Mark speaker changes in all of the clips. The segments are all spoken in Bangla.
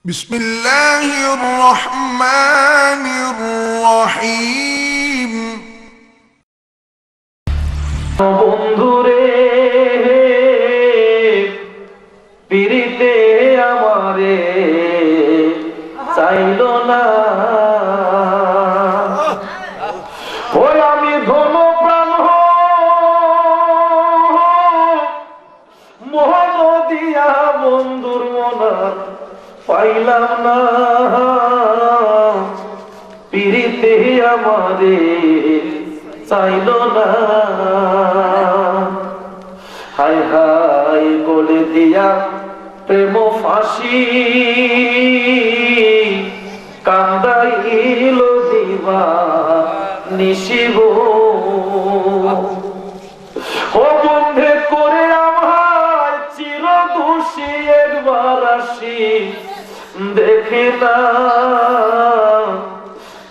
Speaker 1: বিসমিল্লাহির রহমানির রহিম।
Speaker 2: বন্ধুরে পিরিতে আমারে চাইল না, ওই আমি ধন প্রাণ মোহন দিয়া বন্ধুর মনা পাইলাম না, পিরিতে আমারে চাইল না। হায় হায় বলে দিয়া প্রেম ফাঁসি কান্দাইল দিবা নিশিব, ও বন্ধে করে আমার চির দোষী একবার আসি দেখে না,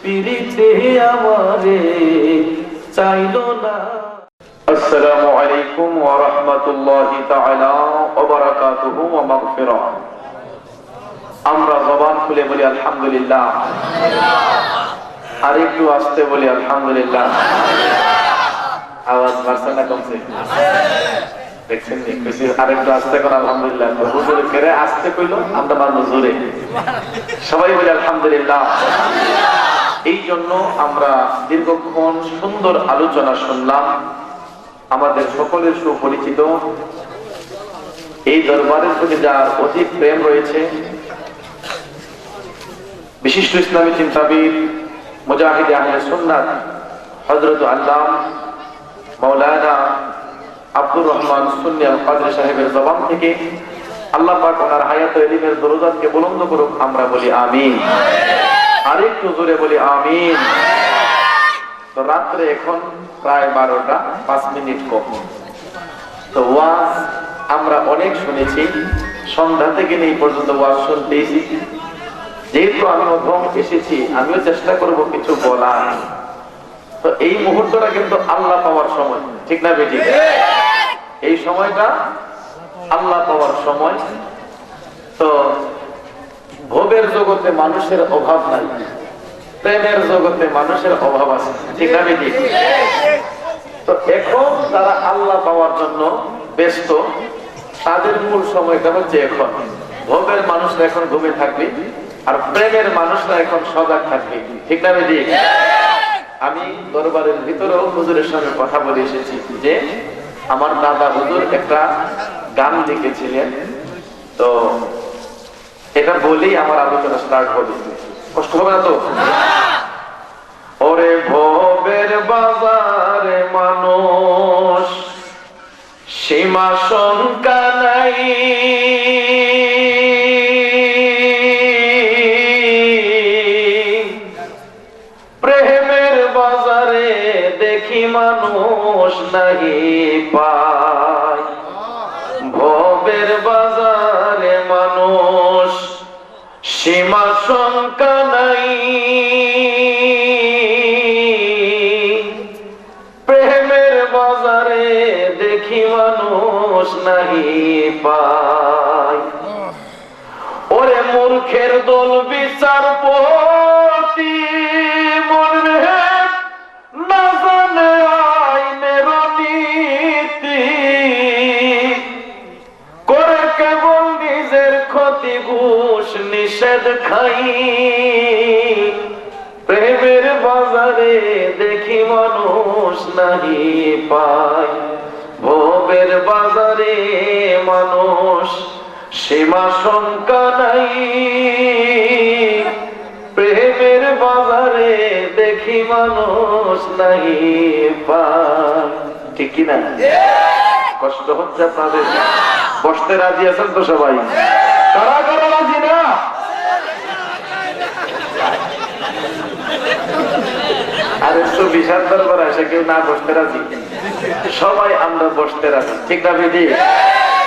Speaker 2: পিরিতে আমারে চাইল না। আসসালামু আলাইকুম ওয়া রাহমাতুল্লাহি তাআলা ওয়া বারাকাতুহু ওয়া মাগফিরাহ। আমরা জবান খুলে বলি আলহামদুলিল্লাহ, আর একটু আস্তে বলি আলহামদুলিল্লাহ। আওয়াজ বাড়ছে না কমছে? দেখছেন নি কইছি আর একটু আস্তে করে আলহামদুলিল্লাহ। হুজুর করে আস্তে কইলো, আমরা মানব জোরে, সবাই বলি আলহামদুলিল্লাহ। এই জন্য আমরা দীর্ঘক্ষণ সুন্দর আলোচনা শুনলাম। আমাদের সকলের সুপরিচিত এই দরবারের প্রতি যার অধিক প্রেম রয়েছে, বিশিষ্ট ইসলামী চিন্তাবিদ মুজাহিদ আহলে সুন্নাত হযরত আল্লামা মাওলানা আব্দুর রহমান সুন্নী আল কাদরি সাহেবের জবান থেকে আল্লাহ পাক ওনার হায়াত ও ইলমের দরজাতকে বুলন্দ করুক, আমরা বলি আমিন। আরেকটু জোরে বলি আমিন। তো রাত্রে এখন প্রায় 12টা 5 মিনিট কম। তো ওয়াজ আমরা অনেক শুনেছি, সন্ধ্যা থেকে এই পর্যন্ত ওয়াজ শুনতেছি। যেহেতু আমি প্রথম এসেছি, আমিও চেষ্টা করব কিছু বলার। তো এই মুহূর্তটা কিন্তু আল্লাহ পাওয়ার সময়, ঠিক না বেটি? এই সময়টা আল্লাহ পাওয়ার সময়। তো ভোগের জগতে মানুষের অভাব নাই, প্রেমের জগতে মানুষের অভাব আছে, ঠিক না বেটি? তো এখন যারা আল্লাহ পাওয়ার জন্য ব্যস্ত, তাদের মূল সময়টা হচ্ছে এখন। ভোগের মানুষরা এখন ঘুমে থাকবে, আর প্রেমের মানুষরা এখন সজাগ থাকবে, ঠিক না বেটি? আমি দরবারের ভিতরেও হুজুরের সঙ্গে কথা বলে এসেছি যে আমার দাদা হুজুর একটা গান লিখেছিলেন। তো এটা বলেই আমার আলোচনা স্টার্ট হবে, কষ্ট হবে না তো? ওরে ভবের বাজারে মানুষ সীমা শঙ্কা নাই, প্রেমের বাজারে দেখি মানুষ নাহি পায়, ভবের বাজারে মানুষ সীমা শঙ্কা নাই, প্রেমের বাজারে দেখি মানুষ নাহি পায়। ওরে মূর্খের দল বিচারপতি মরবে না জানে আইনের নীতি, করে কেবল নিজের ক্ষতি ঘুষ নিষেধ খাই, প্রেমের বাজারে দেখি মানুষ নাহি পায়, ভবের বাজারে মানুষ সীমা শঙ্কা নাই, প্রেমের বাজারে দেখি মানুষ নাহি পায়, ঠিক কিনা? কষ্ট হচ্ছে আপনাদের? বসতে রাজি আছেন তো সবাই? কারা কারা রাজি না? আর 120 দরবার এসে কেউ না বসতে রাজি? সবাই আমরা বসতে রাজি, ঠিক না বেটি?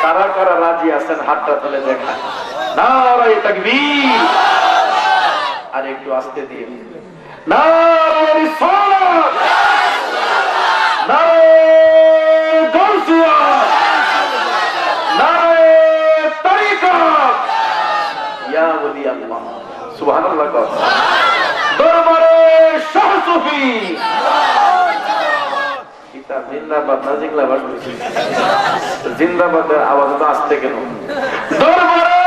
Speaker 2: কারা কারা রাজি আছেন হাতটা তুলে দেখা। নারে তাকবীর। আর একটু আস্তে দিয়ে নারে রিসালাত, নারে গাউসিয়া, নারে তরিকত, ইয়া ওলি আল্লাহ সুবহানাল্লাহ দরবারে শাহ সুফি কিতাব জিন্দাবাদ না জিন্দাবাদ জিন্দাবাদের আওয়াজ তো আসতে কেন দরবারে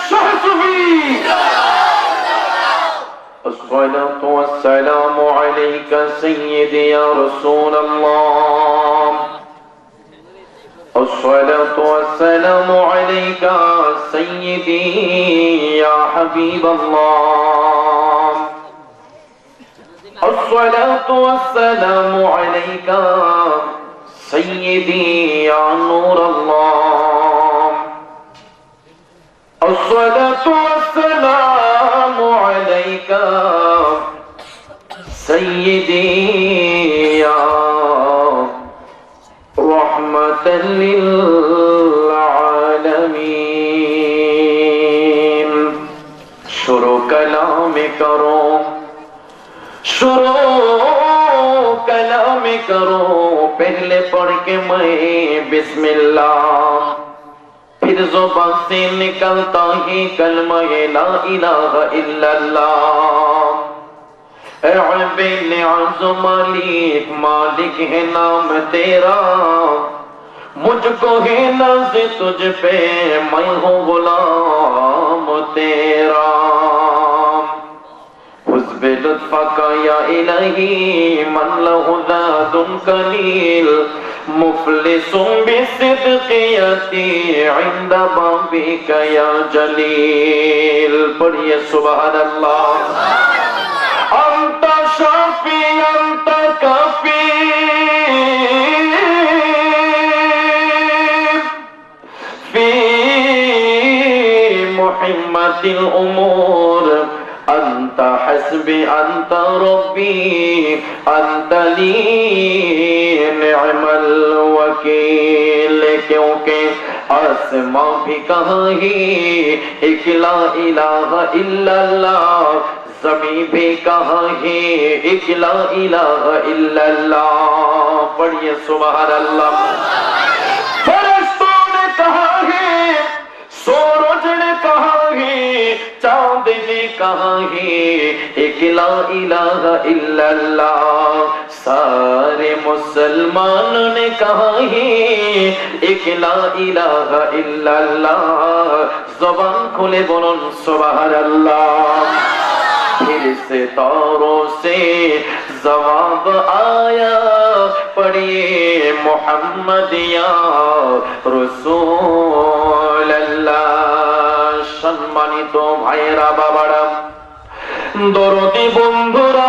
Speaker 2: শাহ সুফি الصلاة والسلام عليك سيدي يا رسول الله الصلاة والسلام عليك سيدي يا حبيب الله الصلاة والسلام عليك سيدي يا نور الله الصلاة والسلام عليك سيدي يا رحمة للعالمين شروع کلام کرو شروع کلام کرو پہلے پڑھ کے میں بسم اللہ پھر زبان سے نکلتا ہی کلمہ لا الہ الا اللہ اے بن عز مالک مالک ہے نام تیرا مجھ کو ہے ناز تجھ پہ میں ہوں غلام تیرا حسب لطفك يا إلهي من له ذات قليل مفلس بالصدق يأتي عند بابك يا جليل پڑھیے سبحان اللہ أنت شافي أنت كافي في محمة الأمور أنت حسبي أنت ربي أنت لي نعم الوكيل کیونکہ آسماں بھی کہاں ہی ایک لا الہ الا اللہ زمین بھی کہاں ہی ایک لا الہ الا اللہ پڑھیے سبحان اللہ فرشتوں نے کہا ہے سورج نے کہا ہے چاند نے کہا ہے ایک لا الہ الا اللہ سارے مسلمانوں نے کہا ہے ایک لا الہ الا اللہ زبان کھلے بولن سبحان اللہ پھر ستاروں سے جواب آیا پڑھیے محمد یا رسول اللہ সম্মানিত ভাইরা বাবারা দরদি বন্ধুরা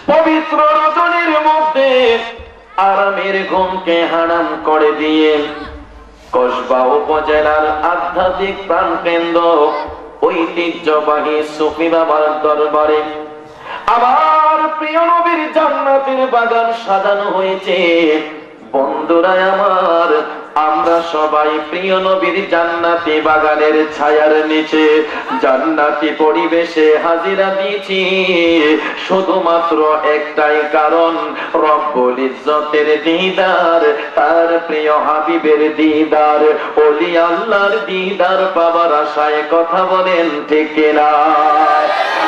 Speaker 2: পবিত্র রজনীর মধ্যে আরামের ঘুমকে হারাম করে দিয়ে কসবা উপজেলার আধ্যাত্মিক প্রাণকেন্দ্র ঐতিহ্যবাহী সুফি বাবার দরবারে আমার প্রিয় নবীর জান্নাতের বাগান সাজানো হয়েছে বন্ধুরা আমার আমরা সবাই প্রিয় নবীর জান্নাতি বাগানের ছায়ার নিচে জান্নাতি পরিবেশে হাজিরা দিয়েছি শুধুমাত্র একটাই কারণ রব্বুল ইজ্জতের দিদার তার প্রিয় হাবিবের দিদার ওলি আল্লাহর দিদার পাবার আশায় কথা বলেন ঠিক কিনা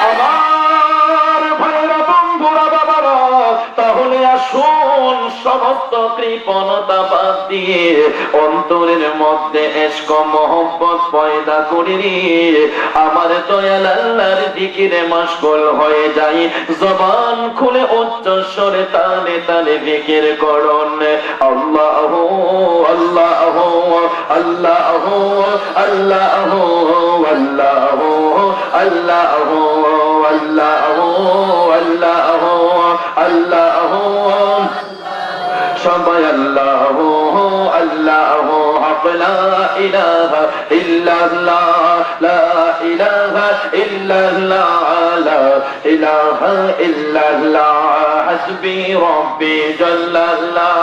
Speaker 2: আমার ভাইরা বন্ধুরা বাবারা তাহলে আসুন সমস্ত কৃপণতা বাদ দিয়ে অন্তরের মধ্যে ইশক মোহব্বত পয়দা করে আমার দয়াল আল্লাহর জিকিরে মশগুল হয়ে যাই জবান খুলে উচ্চ স্বরে তালে তালে জিকির করুন আল্লাহু আল্লাহু আল্লাহু আল্লাহু আল্লাহু আল্লাহু আল্লাহু আল্লাহু আল্লাহু সবাই আল্লাহু আল্লাহু লা ইলাহা ইল্লাল্লাহ লা ইলাহা ইল্লাল্লাহ লা ইলাহা ইল্লাল্লাহ হাসবি রব্বি জাল্লাল্লাহ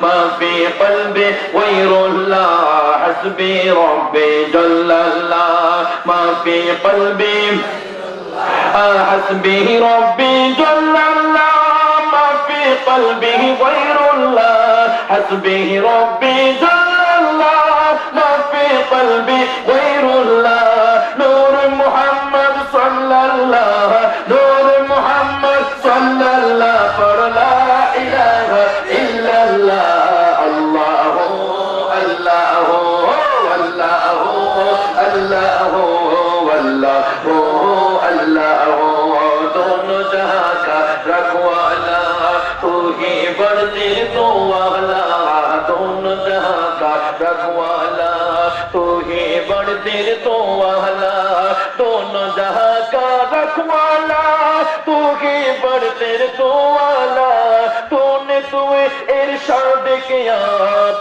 Speaker 2: মা ফি কলবি গায়রুল্লাহ হাসবি রব্বি জাল্লাল্লাহ মা ফি কলবি حسبي ربي جل الله ما في قلبه غير الله حسبي ربي جل الله ما في قلبي غير الله نور محمد صلى الله نور محمد صلى الله پر لا إله إلا الله الله الله الله الله الله الله दोनों जहां का रखवाला तू ही बढ़ती तो वाला दोनों जहां का रखवाला तू ही बढ़ती तो वाला दोनों जहां का रखवाला तू ही बढ़ते तो वाला तूने तुए इरशाद किया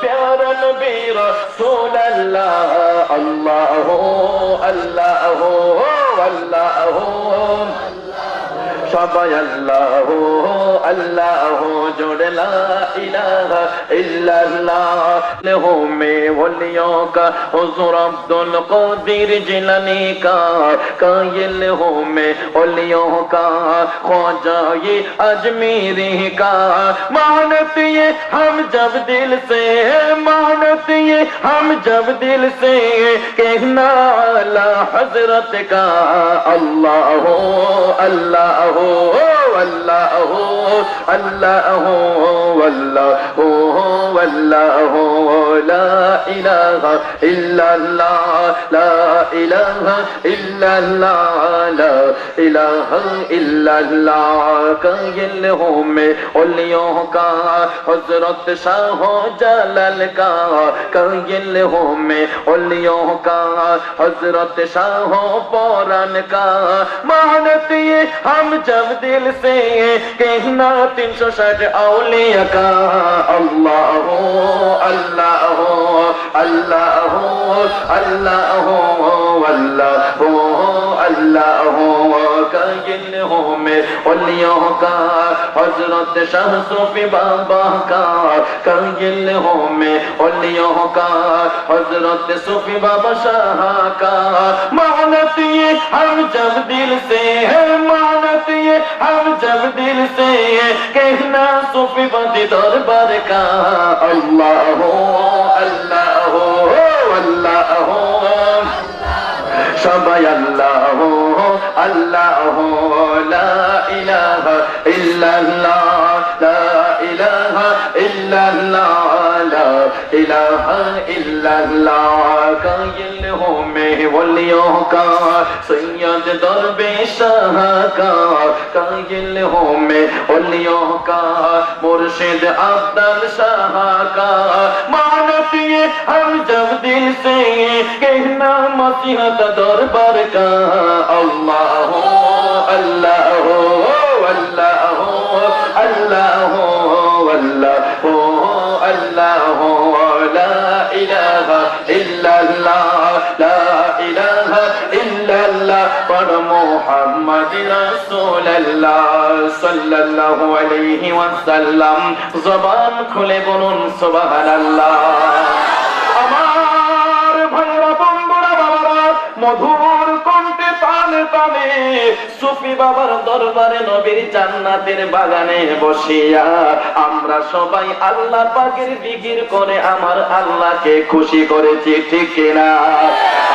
Speaker 2: प्यारा नबी रसूल अल्लाह अल्लाह अल्लाह अल्लाह সবাই আল্লাহ আল্লাহ জোড়ে লা ইলাহা ইল্লাল্লাহ लेहो में वलियों का हुजूर अब्दुल कादिर जिलानी का कायल हो में वलियों का ख्वाजा ये अजमेरी का मानत ये हम जब दिल से मानत ये हम जब दिल से कहना अला हजरत का अल्लाह अल्लाह अल्लाह अल्लाह अल्लाह अल्लाह ला इलाहा इल्लल्लाह ला इलाहा इल्लल्लाह ला इलाहा इल्लल्लाह कायल हो में औलियों का हजरत शाह जलाल का कायल हो में औलियों का हजरत शाह पौरान का मानत ये हम जब दिल से कहना 360 औलिया का अल्लाह अल्लाह अल्लाह अल्लाह अल्लाह अल्लाह कायल हो में औलियों का हजरत शाह सूफी बाबा का कायल हो में औलियों का हजरत सूफी बाबा शाह का मानत ये हम जब दिल से है मानत ये हम जब दिल से कहना सूफी बंदी दरबार का अल्लाह अल्लाह अल्लाह সবাই আল্লাহ আল্লাহ লা ইলাহা ইল্লাল্লাহ লা ইলাহা ইল্লাল্লাহ লা ইলাহা ইল্লাল্লাহ কাयल हो में वलियों का सैयद दरवेश का कायल हो में वलियों का मुर्शिद अब्दुल शाह का मानत ये हम जब दिल से कहना मसीहत दरबार का अल्लाह अल्लाह अल्लाह अल्लाह अल्लाह अल्लाह ला इलाहा इल्लल्लाह ला इलाहा इल्लल्लाह पर मोहम्मद रसूलुल्लाह सल्लल्लाहु अलैहि वसल्लम जबान खुले बोलुन सुबहानाल्लाह আমার ভাইরা বন্ধুরা বাবারা মধুর কণ্ঠে তানে তানে সুফি বাবার দরবারে নবীর জান্নাতের বাগানে বসিয়া আমরা সবাই আল্লাহ পাকের জিকির করে আমার আল্লাহকে খুশি করেছি ঠিক কিনা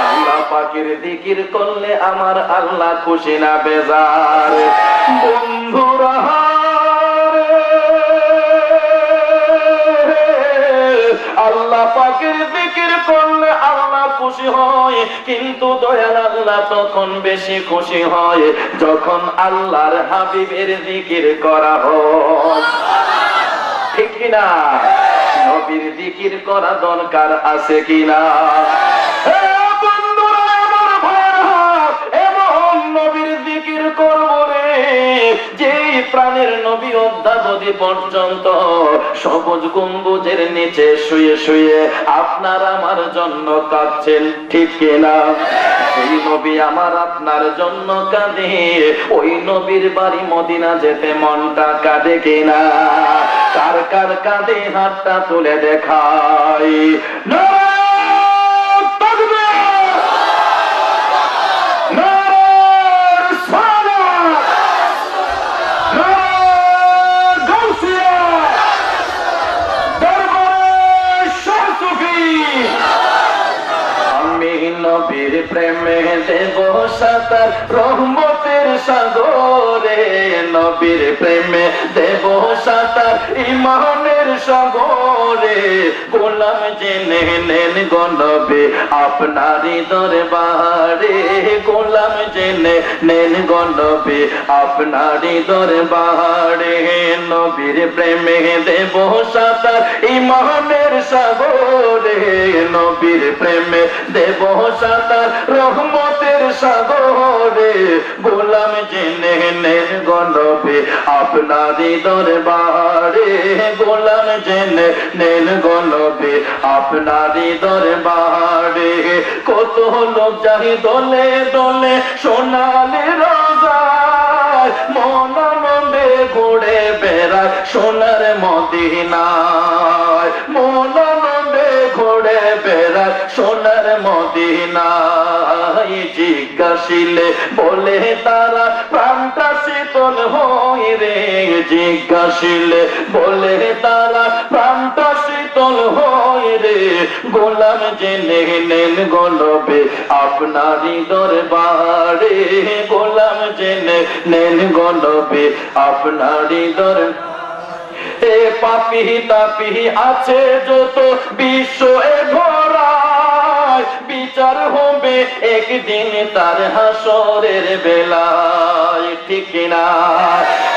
Speaker 2: আল্লাহ পাকের জিকির করলে আমার আল্লাহ খুশি না বেজার বন্ধুরা আল্লাহ পাকের জিকির করলে আল্লাহ খুশি হয় কিন্তু দয়াল আল্লাহ তখন বেশি খুশি হয় যখন আল্লাহর হাবিবের জিকির করা হয় ঠিক কিনা নবীর জিকির করা দরকার আছে কিনা বন্ধুরা আমার ভাইরা এমন নবীর জিকির করব রে যে প্রাণের নবী অদ্যাবধি পর্যন্ত সবুজ গম্বুজের নিচে শুয়ে শুয়ে আপনার আমার জন্য কাঁদছেন ঠিক কিনা এই নবী আমার আপনার জন্য কাঁদে ওই নবীর বাড়ি মদিনা যেতে মনটা কাঁদে কিনা কার কার কাঁদে হাতটা তুলে দেখাই না দরবার
Speaker 3: সাঁতার রহমতের সাগরে, নবীর প্রেমে দেব সাঁতার ইমানের সাগরে। গোলাম জেনে নেন গো নবী আপনারই দরবারে, গোলাম জেনে নেন গো নবী আপনারই দরবারে। নবীর প্রেমে দেব সাঁতার ইমানের সাগরে, নবীর প্রেমে দেব সাঁতার রহমতের সাগরে। গোলাম জেনে নেন গো নবী আপনারই দরবারে, গোলাম জেনে নেন গো নবী আপনারই দরবারে। কত লোক যাই দলে দলে সোনালি রোজায়, মন আনন্দে ঘুরে বেড়ায় সোনার মদিনায়, মন আনন্দে ঘুরে বেড়ায় সোনার মদিনায়। জিজ্ঞাসিলে বলে তারা প্রাণটা শীতল হয় রে, জিজ্ঞাসিলে বলে তারা প্রাণটা শীতল হয় রে। গোলাম জেনে নেন গো নবী আপনারই দরবারে, গোলাম জেনে নেন গো নবী আপনারই দরবারে। এ পাপি তাপি আছে যত বিশ্ব এ ভরায়, বিচার হবে একদিন তার হাসরের বেলায়, ঠিক কিনা?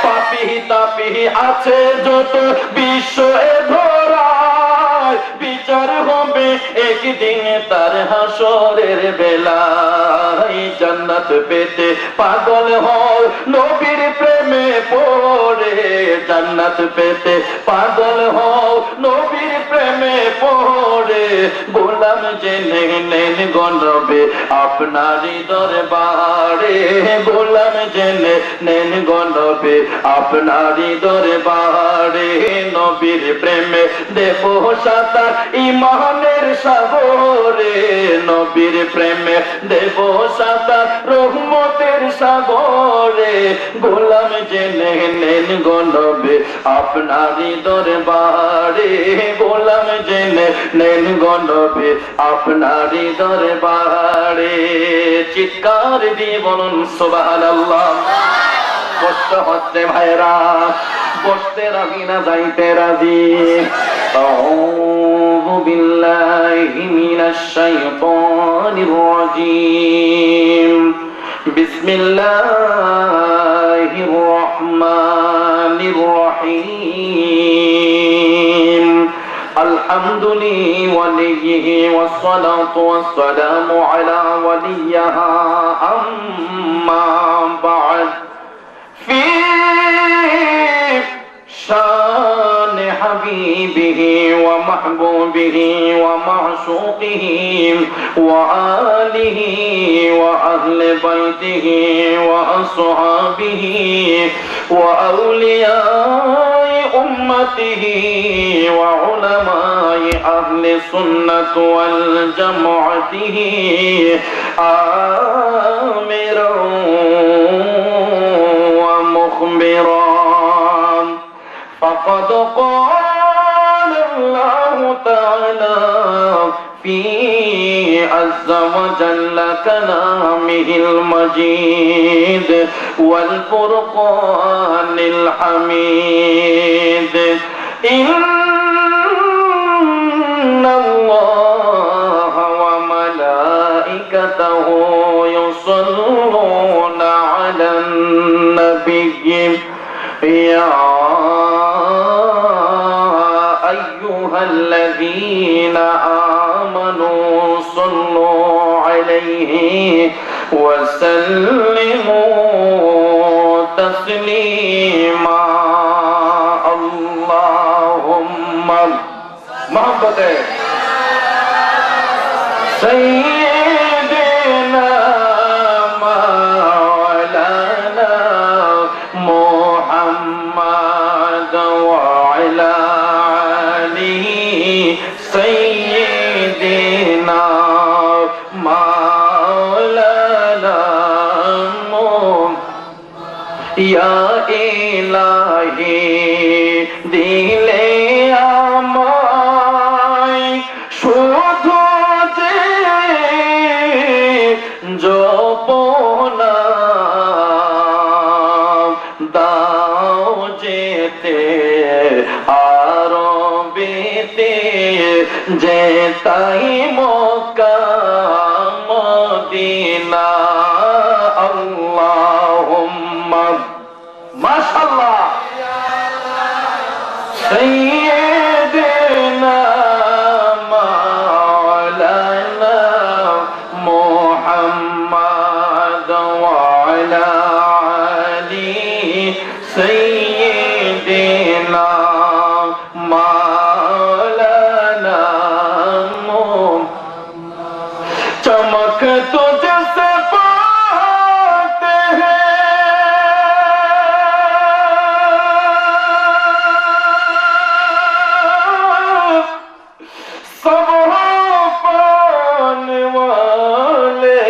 Speaker 3: পাপি তাপি আছে যত বিশ্ব এ ভরায়, বিচার হবে একদিন তার হাসরের বেলায়। জান্নাত পেতে পাগল হয় নবীর প্রেমে পড়ে, জান্নাত পেতে পাগল হও নবীর প্রেমে পড়ে। গোলাম জেনে নেন গো নবী আপনারই দরবারে, গোলাম জেনে নেন গো নবী আপনারই দরবারে। নবীর প্রেমে দেব সাঁতার ইমানের সাগরে, নবীর প্রেমে দেব সাঁতার রহমতের সাগরে। গোলাম জেনে নেন গো নবী আপনারই দরবারে, গোলাম জেনে নেন গো নবী আপনারই দরবারে। চিৎকার দিয়ে বলুন সুবহানাল্লাহ। কষ্ট হচ্ছে ভাইরা, বসতে রাজি না যাইতে রাজি। আউযু বিল্লাহি মিনাশ শাইতানির রাজীম। বিসমিল্লাহির রহমানির রহিম। আলহামদুলিল্লাহি ওয়ালিহি ওয়াসসালাতু ওয়াসসালামু আলা ওয়ালিয়্যিহা আম্মা বা'দ। ফি শান হাবিবিহি ওয়া মাহবুবিহি ওয়া মা'শুকিহি ওয়া আলিহি ওয়া আহলি বাইতিহি ওয়া আসহাবিহি ওয়া আউলিয়াই উম্মতিহি ওয়া উলামাই আহলি সুন্নাত ওয়াল জামাআতিহি আমিরান ওয়া মুখবিরান। فقد قال الله تعالى في عز وجل كلامه المجيد والفرقان الحميد. إن الله وملائكته يصلون على النبي يا أيها الذين آمنوا صلوا عليه وسلموا تسليما. اللهم محبت سيدنا مولانا محمد وعلى آله سيدنا مولانا يا إلهي দিলে আমায় শুধু যে জপনা যে তাই মক্কা মদিনা আল্লাহুম্মা মাশাআল্লাহ সাইয়্যিদিনা মাওলানা মুহাম্মদ ওয়া আলা আলি সাইয়্যিদিনা মাওলানা चमक तुझसे पाते हैं सब पाने वाले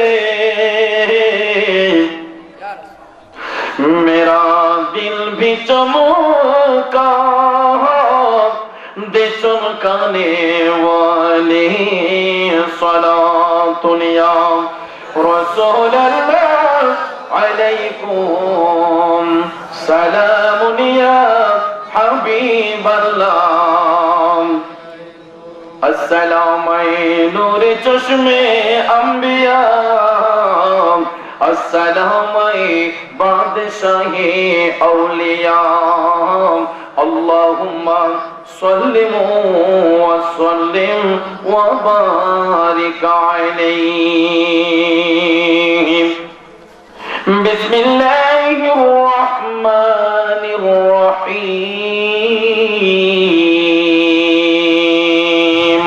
Speaker 3: मेरा दिल भी चमका दे चमकाने वाले صلاة يا رسول الله عليكم سلام يا حبيب الله السلام نور چشمے انبیاء السلام بادشاہ اولیاء اللهم صل وسلم وبارك عليه بسم الله الرحمن الرحيم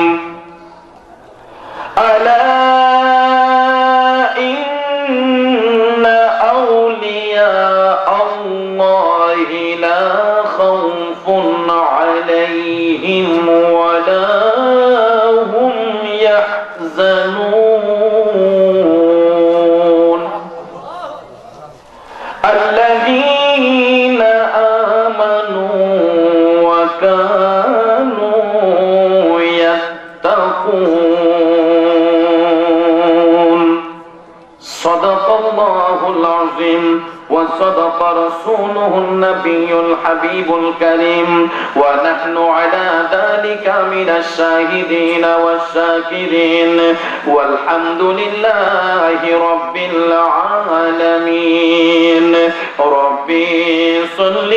Speaker 3: ألا إن أولياء الله لا خوف عليهم ولا هم يحزنون الذين آمنوا وكانوا يتقون صدق الله العظيم وصدق رسوله النبي الحبيب الكريم ونحن على ذلك من الشاهدين والشاكرين والحمد لله رب العالمين ربي صل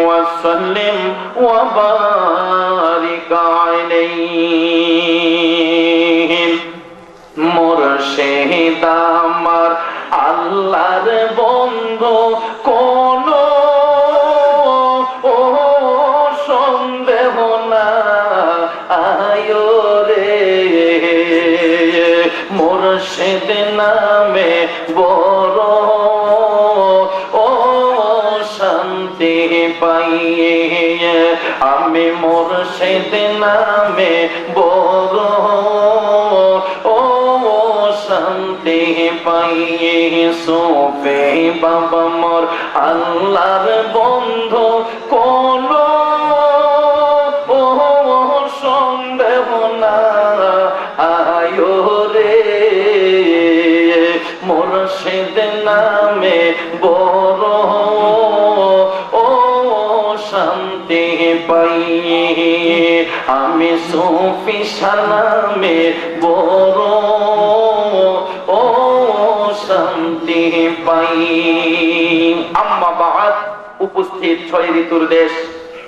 Speaker 3: وسلم وبارك عليه মুর্শিদ আমার আল্লাহর বন্ধু কোন ও সন্দেহ না আয়ো রে মুর্শিদ নামে বড় ও শান্তি পাই আমি মুর্শিদ নামে বড় শান্তি পাইয়ে সোফে বাবা মোর আল্লাহর বন্ধু কোন সন্দেহ না আয়ো রে মুর্শিদ নামে বড় ও শান্তি পাইয়ে আমি সোফি সালামে বড় শান্তি পাই আম্মা বাদ উপস্থিত ছয় ঋতুর দেশ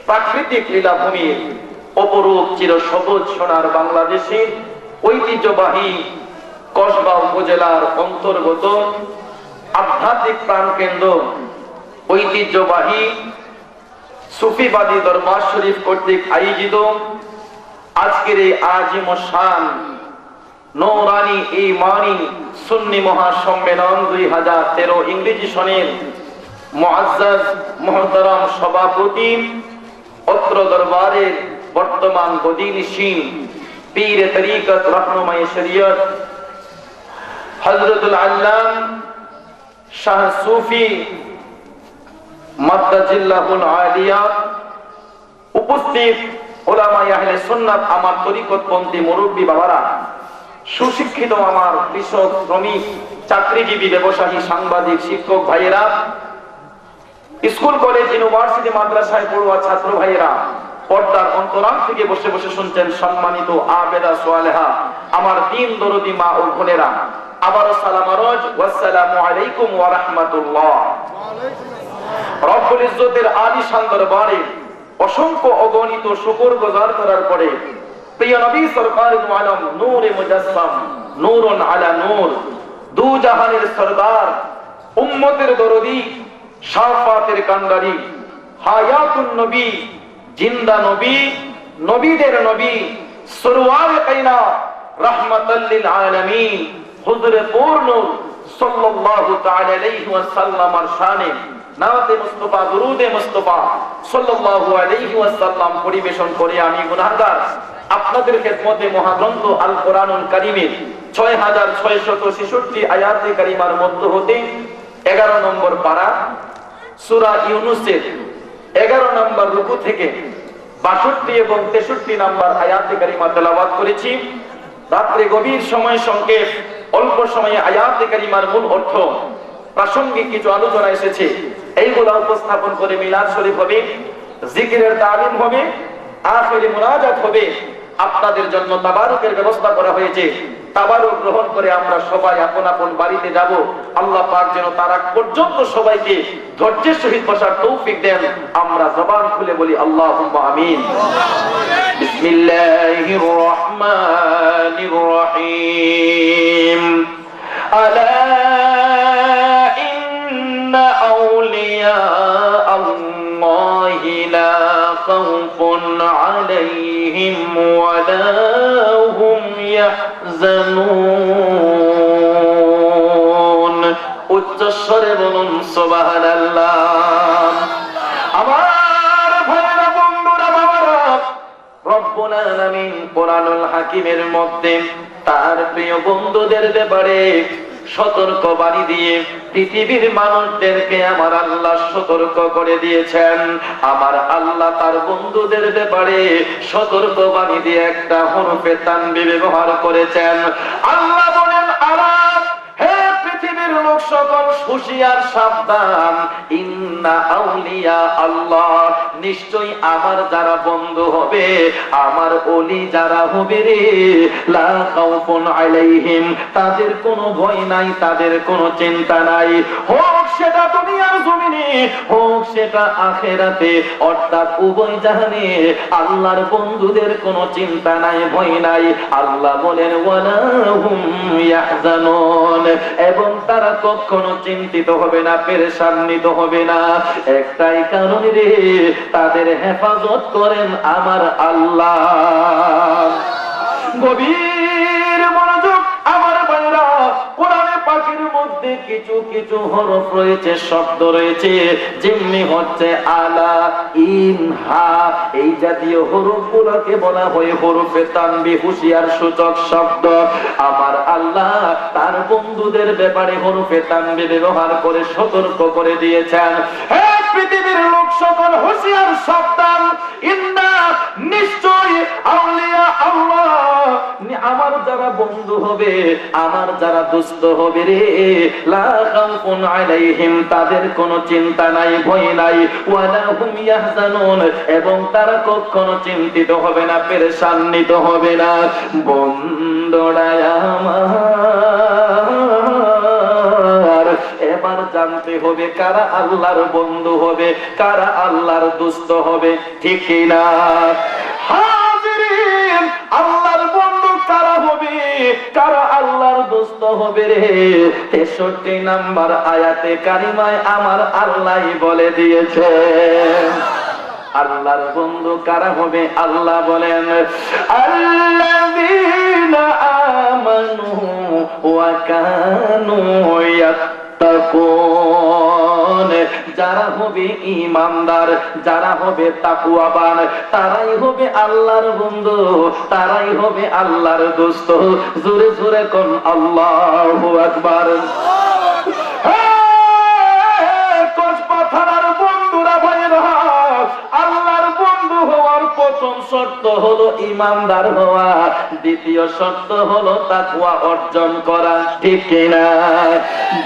Speaker 3: প্রাকৃতিক লীলাভূমির অপরূপ চির সবুজ সোনার বাংলাদেশের ঐতিহ্যবাহী কসবা উপজেলার অন্তর্গত আধ্যাত্মিক প্রাণকেন্দ্র ঐতিহ্যবাহী সুফিবাদী দরবার শরীফ কর্তৃক আয়োজিত আজকের এই আজিম শান নৌরানি ঈমানি সুন্নি মহাসম্মেলন 2013 ইংরেজি সনের মুআজ্জাজ মুহতারাম সভাপতি অত্র দরবারের বর্তমান গদিনশীল পীর তরিকত রহনুমায়ে শরীয়ত হযরতুল আল্লাম শাহ সুফি মাদ্দাজিল্লাহুল আলিয়া উপস্থিত উলামায়ে আহলে সুন্নাত আমার তরিকতপন্থী মুরব্বী বাবারা সুশিক্ষিত আমার কৃষক শ্রমিক চাকরিজীবী ব্যবসায়ী সাংবাদিক শিক্ষক ভাইয়েরা স্কুল কলেজ ইউনিভার্সিটি মাদ্রাসায় পড়ুয়া ছাত্র ভাইয়েরা
Speaker 2: পর্দার অন্তরাল থেকে বসে বসে শুনছেন সম্মানিত আবেদা সোয়ালেহা আমার দিন দরদি মা ও বোনেরা, আবারও সালাম আরজ, ওয়াসসালামু আলাইকুম ওয়া রাহমাতুল্লাহ। রব্বুল ইজ্জতের আলিশান দরবারে অসংখ্য অগণিত শুকরগুজার করার পরে প্রিয় নবী সরকার দু আলম নূরে মুজাসসাম নূরুন আলা নূর, দু জাহানের সরদার, উম্মতের দরদি, শাফাতের কান্ডারি, হায়াতুন নবী, জিন্দা নবী, নবীদের নবী, সরওয়ারে কায়নাত, রাহমাতাল লিল আলামিন, হুজুরে পূর্ণ সাল্লাল্লাহু তাআলা আলাইহি ওয়াসাল্লামের শানে নাতে মুস্তাফা দুরুদে মুস্তাফা সাল্লাল্লাহু আলাইহি ওয়াসাল্লাম পরিবেশন করে আমি গুনাহগার আপনাদের খেদমতে মহাগ্রন্থ আল কোরআনুল কারীমের 6666 আয়াতে কারিমার মধ্য হতে 11 নম্বর পারা সূরা ইউনূসের 11 নম্বর রুকু থেকে 62 এবং 63 নম্বর আয়াতে কারিমা তেলাওয়াত করেছি। রাত্রে গভীর সময় সংক্ষেপ, অল্প সময়ে আয়াতে কারিমার মূল অর্থ প্রাসঙ্গিক কিছু আলোচনা এসেছে, এইগুলো উপস্থাপন করে মিলাদ শরীফ হবে, জিকিরের তালিম হবে, আখিরি মুনাজাত হবে। আপনাদের জন্য তাবারুকের ব্যবস্থা করা হয়েছে। তাবারুক গ্রহণ করে আমরা সবাই আপন আপন বাড়িতে যাব। আল্লাহ পাক যেন তার আগ পর্যন্ত সবাইকে ধৈর্যের সহিত বসার তৌফিক দেন। আমরা জবান খুলে বলি আল্লাহুম্মা আমিন। বিসমিল্লাহির রহমানির রহিম। আলা ইন্না আউলিয়া আল্লাহি লা খাউফুন আলাইহিম ওয়া লা হুম ইয়াহজানুন। উচ্চস্বরে বলুন সুবহানাল্লাহ। আমার ভাইরা, বন্ধুরা, বাবারা, রব্বুল আলামিন কোরআনুল হাকিমের মধ্যে তার প্রিয় বন্ধুদের ব্যাপারে সতর্ক বাণী দিয়ে পৃথিবীর মানুষদেরকে আমার আল্লাহ সতর্ক করে দিয়েছেন। আমার আল্লাহ তার বন্ধুদের ব্যাপারে সতর্ক বাণী দিয়ে একটা হরফে তানবীহ ব্যবহার করেছেন। আল্লাহ বলেন, আলা, হে পৃথিবীর লোক সকল, হুঁশিয়ার, সাবধান, ইন্না আউলিয়া আল্লাহ, নিশ্চয়ই আমার যারা বন্ধু হবে, আমার ওলি যারা হবে রে, লা খাউফুন আলাইহিম, তাদের কোনো ভয় নাই, তাদের কোনো চিন্তা নাই, হোক সেটা দুনিয়ার জমিনে, হোক সেটা আখিরাতে, অর্থাৎ উভয় জাহানে আল্লাহর বন্ধুদের কোনো চিন্তা নাই, ভয় নাই। আল্লাহ বলেন, ওয়ালা হুম ইয়াহজানুন, এবং তারা কখনো চিন্তিত হবে না, পেরেশান্বিত হবে না। একটাই কারণ রে, তাদের হেফাজত করেন আমার আল্লাহ। গভীর মনোযোগ আমার ভাইরা, কোরআনে পাকের মধ্যে কিছু কিছু হরফ রয়েছে, শব্দ রয়েছে, যেমনি হচ্ছে আলা, ইন, হা, এই জাতীয় হরফগুলোকে বলা হয় হরফে তানবীহ, হুঁশিয়ার সূচক শব্দ। আমার আল্লাহ তার বন্ধুদের ব্যাপারে হরফে তানবীহ ব্যবহার করে সতর্ক করে দিয়েছেন। হে পৃথিবীর লোক সকল, হুঁশিয়ার, সাবধান, ইন্না, নিশ্চয়, আউলিয়া আল্লাহ, আমার যারা বন্ধু হবে, আমার যারা দুস্থ হবে রে, লা খাউফুন আলাইহিম, তাদের কোনো চিন্তা নাই, ভয় নাই, ওয়ালা হুম ইয়াহজানুন, এবং তারা কখনো চিন্তিত হবে না, পেরেশান্বিত হবে না। বন্ধুরা আমার, এবার জানতে হবে কারা আল্লাহর বন্ধু হবে, কারা আল্লাহর দুস্থ হবে, ঠিক কিনা? হাজিরিন, আল্লাহর বন্ধু কারা হবে, কারা আল্লাহর দোস্ত হবে রে, 63 নাম্বার আয়াতে কারিমায় আমার আল্লাহ বলে দিয়েছে। আল্লাহর বন্ধু কারা হবে? আল্লাহ বলেন, আল্লাযীনা আমানু ওয়া কানু ইয়াত্তাকুন, যারা হবে ঈমানদার, যারা হবে তাকওয়াবান, তারাই হবে আল্লাহর বন্ধু, তারাই হবে আল্লাহর দোস্ত। জোরে জোরে কোন আল্লাহু আকবার। কসবাথানার বন্ধুরা, ভাইরা, আল্লাহর বন্ধু হওয়ার প্রথম শর্ত হলো ঈমানদার হওয়া, দ্বিতীয় শর্ত হলো তাকওয়া অর্জন করা, ঠিক কিনা?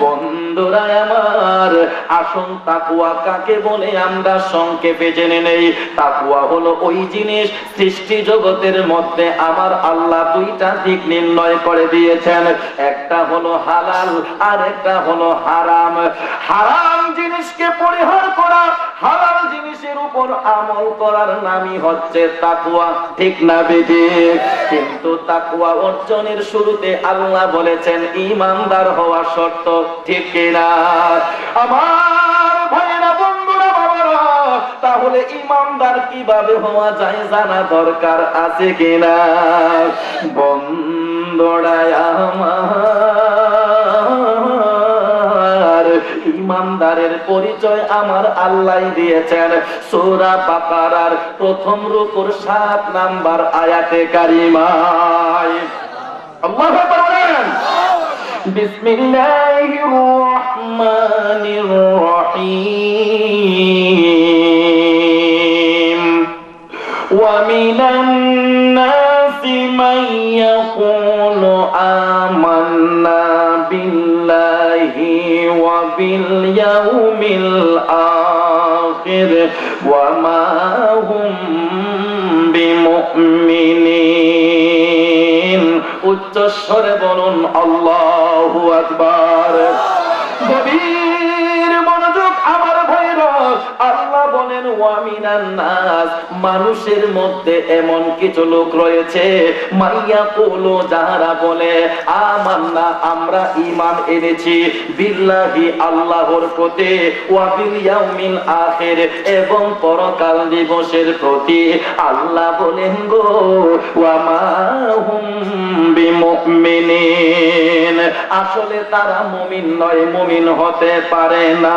Speaker 2: বন্ধু
Speaker 3: বন্ধুরা আমার, আসল তাকওয়া কাকে বলে আমরা সংক্ষেপে জেনে নেই। তাকওয়া হলো ওই জিনিস, সৃষ্টি জগতের মধ্যে আমার আল্লাহ দুইটা দিক নির্ণয় করে দিয়েছেন, একটা হলো হালাল আর একটা হলো হারাম। হারাম জিনিসকে পরিহার করা, হালাল জিনিসের উপর আমল করার নামই হচ্ছে তাকওয়া, ঠিক না বেঠিক? কিন্তু তাকওয়া অর্জনের শুরুতে আল্লাহ বলেছেন ঈমানদার হওয়া শর্ত, ঠিক কিনা? আমার ভাইরা, বন্ধুরা, বাবারা, তাহলে ঈমানদার কিভাবে হওয়া যায় জানা দরকার আছে কিনা? বন্ধুরা আমার, ঈমানদারের পরিচয় আমার আল্লাহ দিয়েছেন সূরা বাকারার প্রথম রুকুর 7 নাম্বার আয়াতে কারিমায়। আল্লাহু আকবার বলেন। বিসমিল্লাহির রহমানির রহিম। ওয়া মিনান নাসি মান ইয়াকুলু আমান্না বিল্লাহি ওয়া বিল ইয়াউমিল আখির ওয়া মা হুম বিমুমিনিন। উচ্চস্বরে বলুন আল্লাহু আকবার। গভীর মনোযোগ আমার ভাইরা, আল্লাহ বলেন ওয়া মিনান নাস, মানুষের মধ্যে এমন কিছু লোক রয়েছে, মাইয়া কুলু, যারা বলে আমান্না, আমরা ঈমান এনেছি, বিল্লাহি, আল্লাহর প্রতি, ওয়া বিল ইয়াউমিল আখির, এবং পরকাল দিবসের প্রতি। আল্লাহ বলেন গো ওয়া মা হুম বিমুমিনিন, আসলে তারা মুমিন নয়, মুমিন হতে পারে না।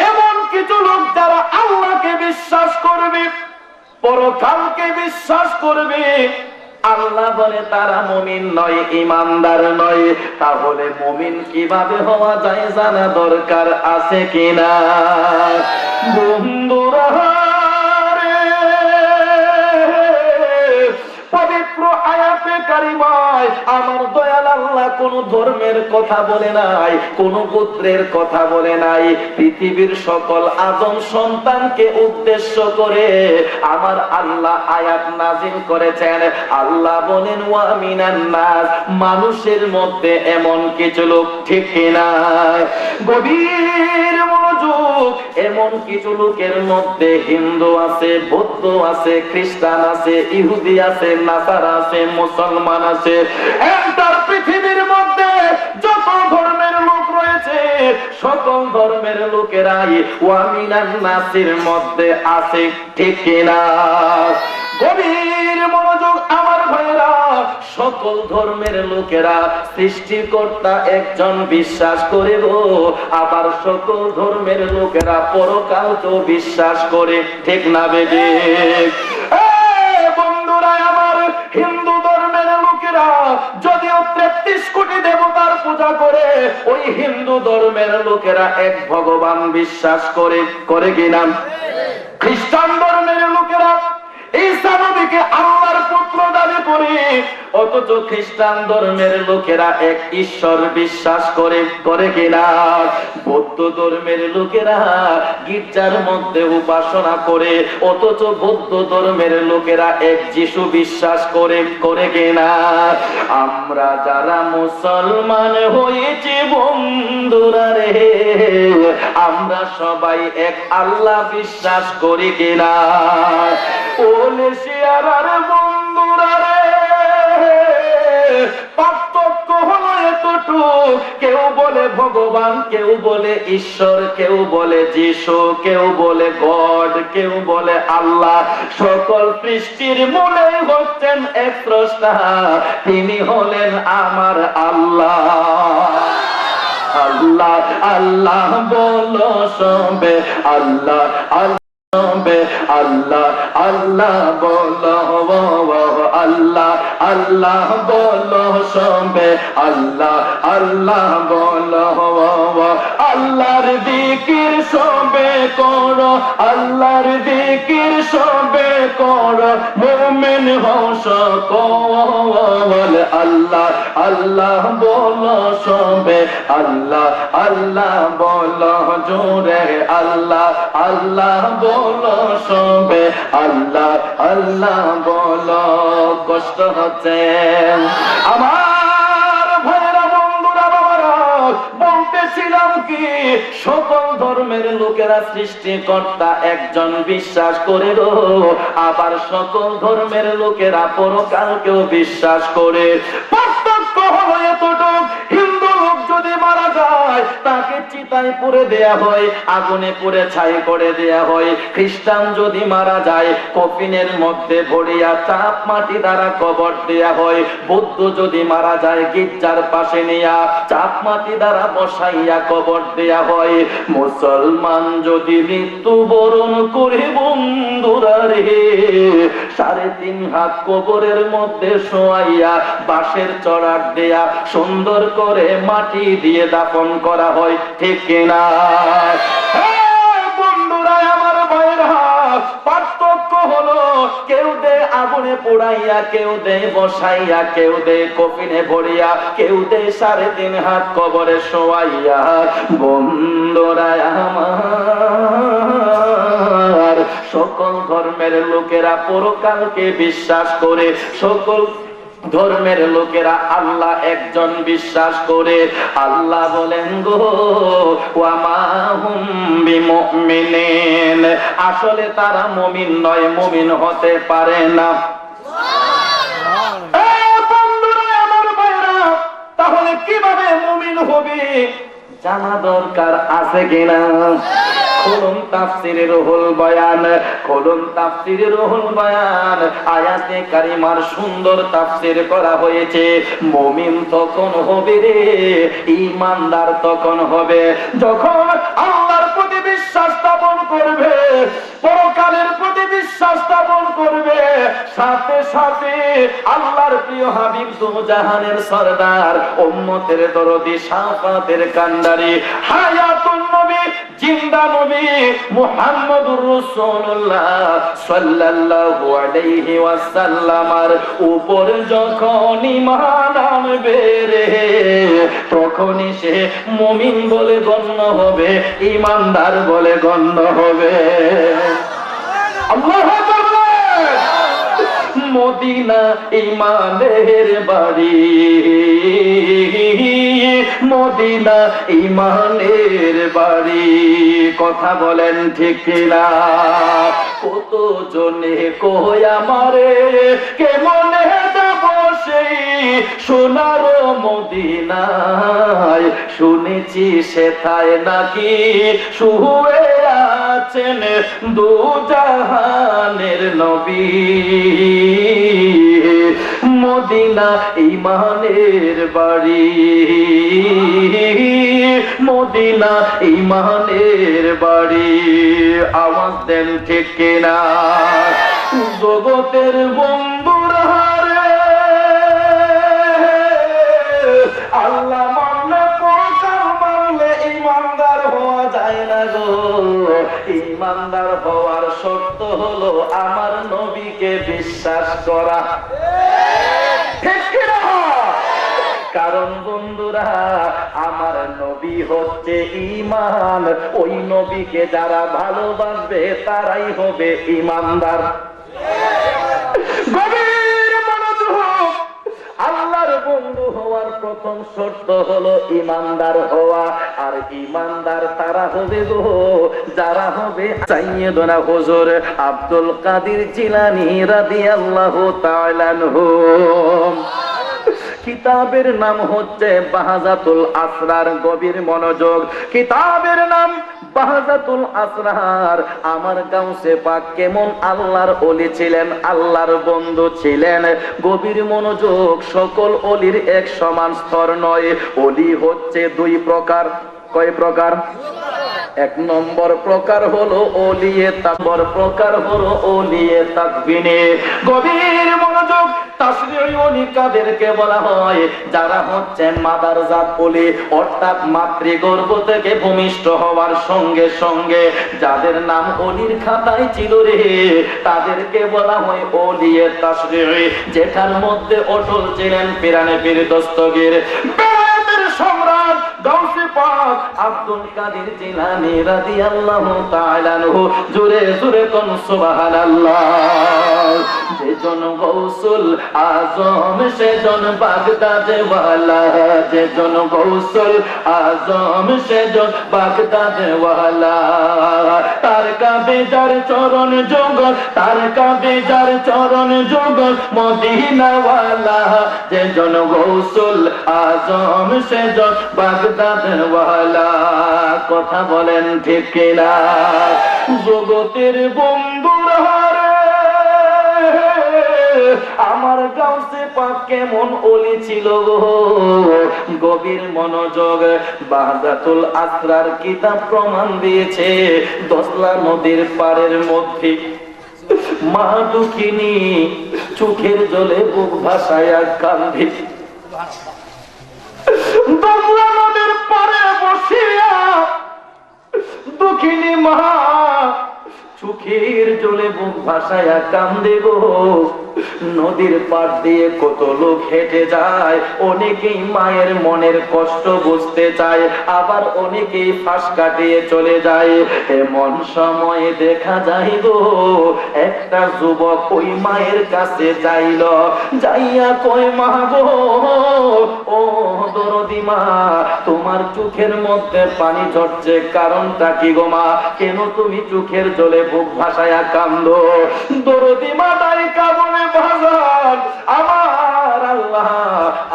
Speaker 3: এমন কিছু লোক যারা আল্লাহকে বিশ্বাস করবে, পরকালকে বিশ্বাস করবে, আল্লাহ বলে তারা মুমিন নয়, ঈমানদার নয়। তাহলে মুমিন কিভাবে হওয়া যায় জানা দরকার আছে কিনা? বন্ধুরা, পবিত্র আয়াতে কারিমায় আমার দয়াল আল্লাহ কোন ধর্মের কথা বলে নাই, কোন গোত্রের কথা বলে নাই। পৃথিবীর সকল আদম সন্তানকে উদ্দেশ্য করে আমার আল্লাহ আয়াত নাজিল করেছেন। আল্লাহ বলেন ওয়া মিনান নাস, মানুষের মধ্যে এমন কিছু লোক, ঠিক কিনা? গভীর মনোযোগ। এমন কিছু লোকের মধ্যে হিন্দু আছে, বৌদ্ধ আছে, খ্রিস্টান আছে, ইহুদি আছে, নাসারা আছে, মুসলমান আছে। এন্টার পৃথিবীর মধ্যে যত ধর্মের লোক রয়েছে, সকল ধর্মের লোকেরাই ওয়া মিনান নাসের মধ্যে আছে, ঠিক কিনা? গভীর মনোযোগ আমার ভাইরা, সকল ধর্মের লোকেরা সৃষ্টিকর্তা একজন বিশ্বাস করে গো, আবার সকল ধর্মের লোকেরা পরকালকেও বিশ্বাস করে, ঠিক না বেঠিক? বন্ধুরা আমার, হিন্দু ধর্মের লোকেরা যদিও 33 কোটি দেবতার পূজা করে, ওই হিন্দু ধর্মের লোকেরা এক ভগবান বিশ্বাস করে, করে কিনা? খ্রিস্টান ধর্মের লোকেরা ঈসা নবীকে আল্লাহর পুত্র দাবি করে, অথচ খ্রিস্টান ধর্মের লোকেরা এক ঈশ্বর বিশ্বাস করে, করে কিনা? বৌদ্ধ ধর্মের লোকেরা গির্জার মধ্যে উপাসনা করে, অথচ বৌদ্ধ ধর্মের লোকেরা এক যিশু বিশ্বাস করে, করে কিনা? আমরা যারা মুসলমান হয়েছি বন্ধুরা রে, আমরা সবাই এক আল্লাহ বিশ্বাস করি কিনা? ওলে শিয়ারার বন্ধুরা রে, পার্থক্য হলো এতটুক, কেউ বলে ভগবান, কেউ বলে ঈশ্বর, কেউ বলে যিশু, কেউ বলে গড, কেউ বলে আল্লাহ। সকল সৃষ্টির মূলে হচ্ছেন এক স্রষ্টা, তিনি হলেন আমার আল্লাহ। আল্লাহ আল্লাহ বলো সবে, আল্লাহ আল্লাহ, আল্লাহ আল্লাহ বলো, আল্লাহ আল্লাহ বলো সবে, আল্লাহ আল্লাহ বলো। আল্লাহর জিকির সবে করো, আল্লাহর জিকির সবে করো, মুমিন মুমিন হও সকল আল্লাহ আল্লাহ বলো সবে আল্লাহ আল্লাহ বলো জোরে আল্লাহ আল্লাহ বলো সবে আল্লাহ আল্লাহ বলো। কষ্ট হচ্ছে আমার ভাইরা বন্ধুরা বাবারা, বলতেছিলাম কি সকল ধর্মের লোকেরা সৃষ্টিকর্তা একজন বিশ্বাস করে গো, আবার সকল ধর্মের লোকেরা পরকালকেও বিশ্বাস করে। পার্থক্য হলো এতটুক, হিন্দু লোক যদি মারা যায় তাকে চিতায় পুড়ে দেয়া হয়, আগুনে পুড়ে ছাই করে দেয়া হয়। খ্রিস্টান যদি মারা যায় কফিনের মধ্যে ভরিয়া চাপ মাটি দ্বারা কবর দেয়া হয়। বৌদ্ধ যদি মারা যায় গির্জার পাশে নিয়া চাপ মাটি দ্বারা বসাইয়া কবর দেয়া হয়। মুসলমান যদি মৃত্যুবরণ করে বন্ধুরা রে, 3.5 হাত কবরের মধ্যে শোয়াইয়া বাঁশের চড়ার দেয়া সুন্দর করে মাটি দিয়ে দাফন করা হয়, ঠিক কিনা? বন্ধুরা আমার ভাইরা, পার্থক্য হলো কেউ দে আগুনে পোড়াইয়া, কেউ দে বসাইয়া, কেউ দে কফিনে ভরিয়া, কেউ দে 3.5 হাত কবরে শোয়াইয়া। বন্ধুরা আমার, সকল ধর্মের লোকেরা পরকালকে বিশ্বাস করে, সকল ধর্মের লোকেরা আল্লাহ একজন বিশ্বাস করে। আল্লাহ বলেন গো ওয়া মা হুম বিমুমিনিন, আসলে তারা মুমিন নয়, মুমিন হতে পারে না। বন্ধুরা আমার ভাইরা, তাহলে কিভাবে মুমিন হবে জানা দরকার আছে কিনা? খুলুন তাফসিরে রুহুল বয়ান, খুলুন তাফসিরে রুহুল বয়ান, আয়াতে কারিমার সুন্দর তাফসির করা হয়েছে। মুমিন তখন হবে রে, ঈমানদার তখন হবে যখন আল্লাহর প্রতি বিশ্বাস স্থাপন করবে, পরকালের প্রতি বিশ্বাস স্থাপন করবে, সাথে সাথে আল্লাহর প্রিয় হাবিব দুজাহানের সরদার, উম্মতের দরদি, শাফাতের কান্ডারি, হায়াতুন নবী, জিন্দা নবী মুহাম্মদুর রাসূলুল্লাহ সাল্লাল্লাহু আলাইহি ওয়াসাল্লামের উপর যখন ঈমান আনবে রে, তখনই সে মুমিন বলে গণ্য হবে, ঈমানদার বলে গণ্য হবে। আল্লাহু আকবার। মদিনা ঈমানের বাড়ি, মদিনা ঈমানের বাড়ি, কথা বলেন ঠিক কিনা? কত জনে কই আমারে কেমনে যাব সেই সোনার মদিনায়, শুনেছি সেথায় নাকি শুয়ে আছেন দুজাহানের নবী। মদিনা ঈমানের বাড়ি, মদিনা ঈমানের বাড়ি, আওয়াজ দেন ঠিক কিনা? জগতের বন্ধুরা রে, আল্লাহ মানলে পরকাল মানলে ঈমানদার হওয়া যায় না গো। ঈমানদার হওয়ার শর্ত হলো আমার নবীকে বিশ্বাস করা, ঠিক কিনা? কারণ বন্ধুরা আমার নবী হচ্ছে ঈমান, ওই নবীকে যারা ভালোবাসবে তারাই হবে ঈমানদার। গভীর মনোযোগ, আল্লাহর বন্ধু হওয়ার প্রথম শর্ত হলো ঈমানদার হওয়া। আর ঈমানদার তারা হবে গো যারা হবে সাইয়্যিদুনা হুজুর আব্দুল কাদের জিলানী রাদিয়াল্লাহু তাআলা আনহু। কিতাবের নাম হচ্ছে বাহাজাতুল আসরার, গভীর মনোযোগ, কিতাবের নাম বাহাজাতুল আসরার। আমার গাউসে পাক কেমন আল্লাহর ওলি ছিলেন, আল্লাহর বন্ধু ছিলেন। গভীর মনোযোগ, সকল ওলির এক সমান স্তর নয়, ওলি হচ্ছে 2 প্রকার। কয় প্রকার? এক নম্বর প্রকার হলো ওলিয়ে তাকবর, প্রকার হলো ওলিয়ে তাকবিনে। গভীর মনোযোগ। তাশরিঈ ওলি কাদেরকে বলা হয়? যারা হচ্ছেন মাদারজাত ওলি, অর্থাৎ মাতৃগর্ভ থেকে ভূমিষ্ঠ হওয়ার সঙ্গে সঙ্গে যাদের নাম ওলির খাতায় ছিল রে, তাদেরকে বলা হয় ওলিয়ে তাশরিঈ। যেটার মধ্যে অটল ছিলেন পিরানে পীর দস্তগীর, বেলায়েতের সম্রাট গাউসে পাক আব্দুল কাদের জিলানী রাদিয়াল্লাহু তাআলা আনহু। জোরে জোরে কোন সুবহানাল্লাহ। যেজন গৌসুল আজম সেজন বাগদাদে ওয়ালা, যেজন গৌসুল আজম সেজন বাগদাদে ওয়ালা। তার কাবে যার চরণ জগৎ, তার কাবে যার চরণ জগৎ মদিনা ওয়ালা। যেজন গৌসুল আজম সেজন বাগদাদে ওয়ালা। কথা বলেন ঠিক কিনা? জগতের বন্ধুরা আমার গাউসে পাক কেমন ওলি ছিল গো। গভীর মনোযোগ। বাহদাতুল আসরার কিতাব প্রমাণ দিয়েছে, দশলা নদীর পাড়ের মধ্যে মা দুঃখিনী চোখের জলে বুক ভাসায়া কান্দে। দশলা নদীর পাড়ে বসিয়া দুঃখিনী মা চোখের জলে বুক ভাসায়া কান্দে গো। নদীর পার দিয়ে কত লোক হেঁটে যায়, অনেকেই মায়ের মনের কষ্ট বুঝতে চায়, আবার অনেকেই ফাঁস কাটিয়ে চলে যায়। এমন সময় দেখা যায় গো, একটা যুবক ওই মায়ের কাছে যাইল, যাইয়া কয় মা গো, ও দরদি মা, তোমার চোখের মধ্যে পানি ঝরছে, কারণটা কি গো মা? কেন তুমি চোখের জলে বুক ভাসায়া কান্দো? দরদি মা ডাইকা বলে, বাজার আমার আল্লাহ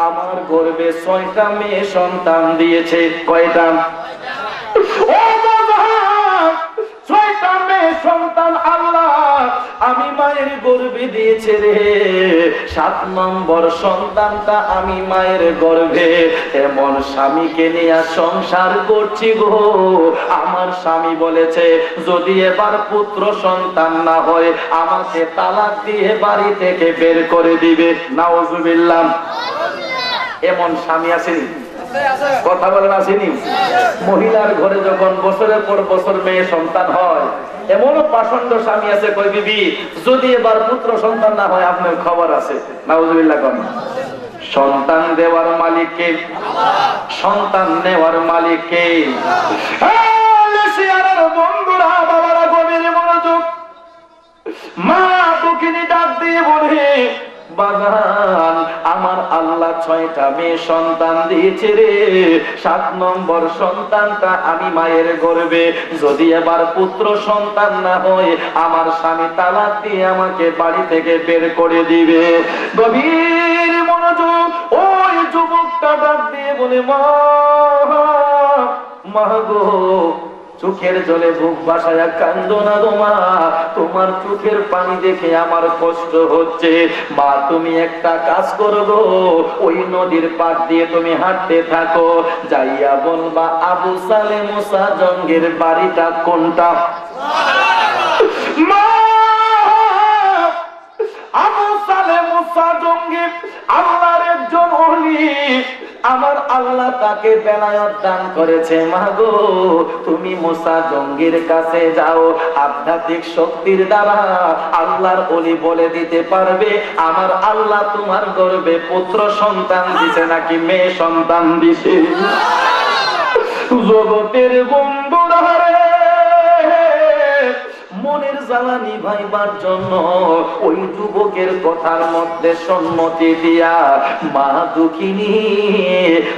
Speaker 3: আমার গর্ভে 6টা মেয়ে সন্তান দিয়েছে। কয়টা? ও বাজার 6টা মেয়ে সন্তান আল্লাহ আমি মায়ের গর্ভে দিয়েছে রে। 7 নম্বর সন্তানটা আমি মায়ের গর্ভে। এমন স্বামীকে নিয়ে সংসার করছি গো। আমার স্বামী বলেছে যদি এবার পুত্র সন্তান না হয় আমাকে তালাক দিয়ে বাড়ি থেকে বের করে দিবে। নাউজুবিল্লাহ। এমন স্বামী আসেনি? কথা বলেন আসেনি? মহিলার ঘরে যখন বছরের পর বছর মেয়ে সন্তান হয়, এমনও পাষণ্ড স্বামী আছে, কই বিবি যদি এবার পুত্র সন্তান না হয় আপনার খবর আছে। নাউজুবিল্লাহ। কোন সন্তান দেওয়ার মালিক কে? সন্তান নেওয়ার মালিক কে? বন্ধুরা, বাবারা, গভীর মনোযোগ। মা দুঃখিনী ডাক দিয়ে বলে, বাগান আমার আল্লাহ 6টা মেয়ে সন্তান দিয়েছে রে। 7 নম্বর সন্তানটা আমি মায়ের গর্ভে। যদি এবার পুত্র সন্তান না হয় আমার স্বামী তালাক দিয়ে আমাকে বাড়ি থেকে বের করে দিবে। গভীর মনোযোগ। ওই যুবকটা ডাক দিয়ে বলে, মা গো, চোখের জলে বুক ভাসায়া কান্দো না গো মা, তোমার চোখের পানি দেখে আমার কষ্ট হচ্ছে। মা তুমি একটা কাজ করো গো, ওই নদীর পাড় দিয়ে তুমি হাঁটতে থাকো, যাইয়া বলবা আবু সালে মুসা জঙ্গের বাড়িটা কোনটা। মা আবু সালে মুসা জঙ্গি আল্লাহর একজন ওলি, আমার আল্লাহ তাকে বেলায়েত দান করেছে। মাগো তুমি মুসা জঙ্গির কাছে যাও, আধ্যাত্মিক শক্তির দ্বারা আল্লাহর ওলি বলে দিতে পারবে আমার আল্লাহ তোমার গর্ভে পুত্র সন্তান দিছে নাকি মেয়ে সন্তান দিছে। জগতের বন্ধুরা রে, মনের জ্বালা নিভাইবার জন্য ওই যুবকের কথার মধ্যে সম্মতি দিয়া মা দুঃখিনী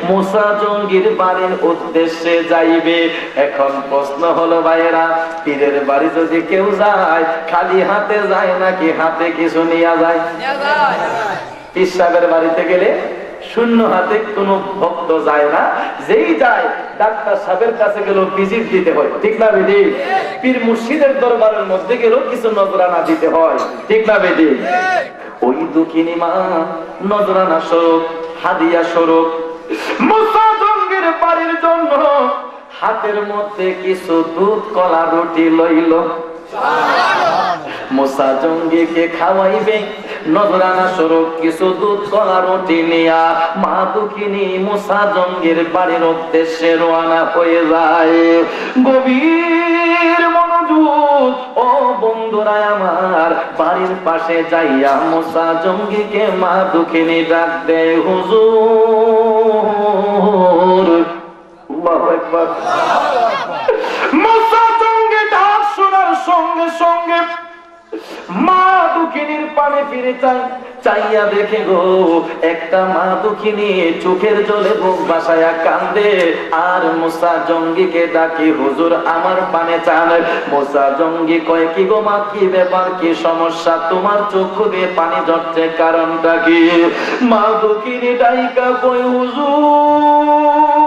Speaker 3: মুসা জঙ্গির বাড়ির উদ্দেশ্যে যাইবে। এখন প্রশ্ন হলো ভাইয়েরা, পীরের বাড়ি যদি কেউ যায় খালি হাতে যায় নাকি হাতে কিছু নিয়ে যায়? পীর সাহেবের বাড়িতে গেলে শূন্য হাতে কোনো ভক্ত যায় না, যেই যায় ডাক্তার সাহেবের কাছে গেলেও ভিজিট দিতে হয়, ঠিক না বেদি? পীর মুর্শিদের দরবারের মধ্যে গেলেও কিছু নজরানা দিতে হয়, ঠিক না বেদি? ওই দুঃখিনী মা নজরানা স্বরূপ, হাদিয়া স্বরূপ মুসা জঙ্গির বাড়ির জন্য হাতের মধ্যে কিছু দুধ কলা রুটি লইল। মুসা জঙ্গিকে খাওয়াইবে, নজরানা স্বরূপ কিছু দুধ কলা রুটি নিয়া মা দুঃখিনী মুসা জঙ্গির বাড়ির উদ্দেশ্যে রওনা হয়ে যায়। গভীর মনোযোগ ও বন্ধুরা আমার, বাড়ির পাশে যাইয়া মুসা জঙ্গিকে মা দুঃখিনী ডাক দেয়, হুজুর। আল্লাহু আকবার। মুসা জঙ্গি ডাক শোনার সঙ্গে সঙ্গে মা দুঃখিনীর পানে ফিরে চাইয়া দেখে গো, একটা মা দুঃখিনী চোখের জলে বুক বাসায়া কান্দে। আর মুসা জঙ্গিকে ডাকি, হুজুর আমার পানে চান। মুসা জঙ্গি কয়, কি গো মা, কি ব্যাপার, কি সমস্যা, তোমার চক্ষু দিয়ে পানি ঝরছে, কারণটা কি? মা দুঃখিনী ডাইকা কয়, হুজুর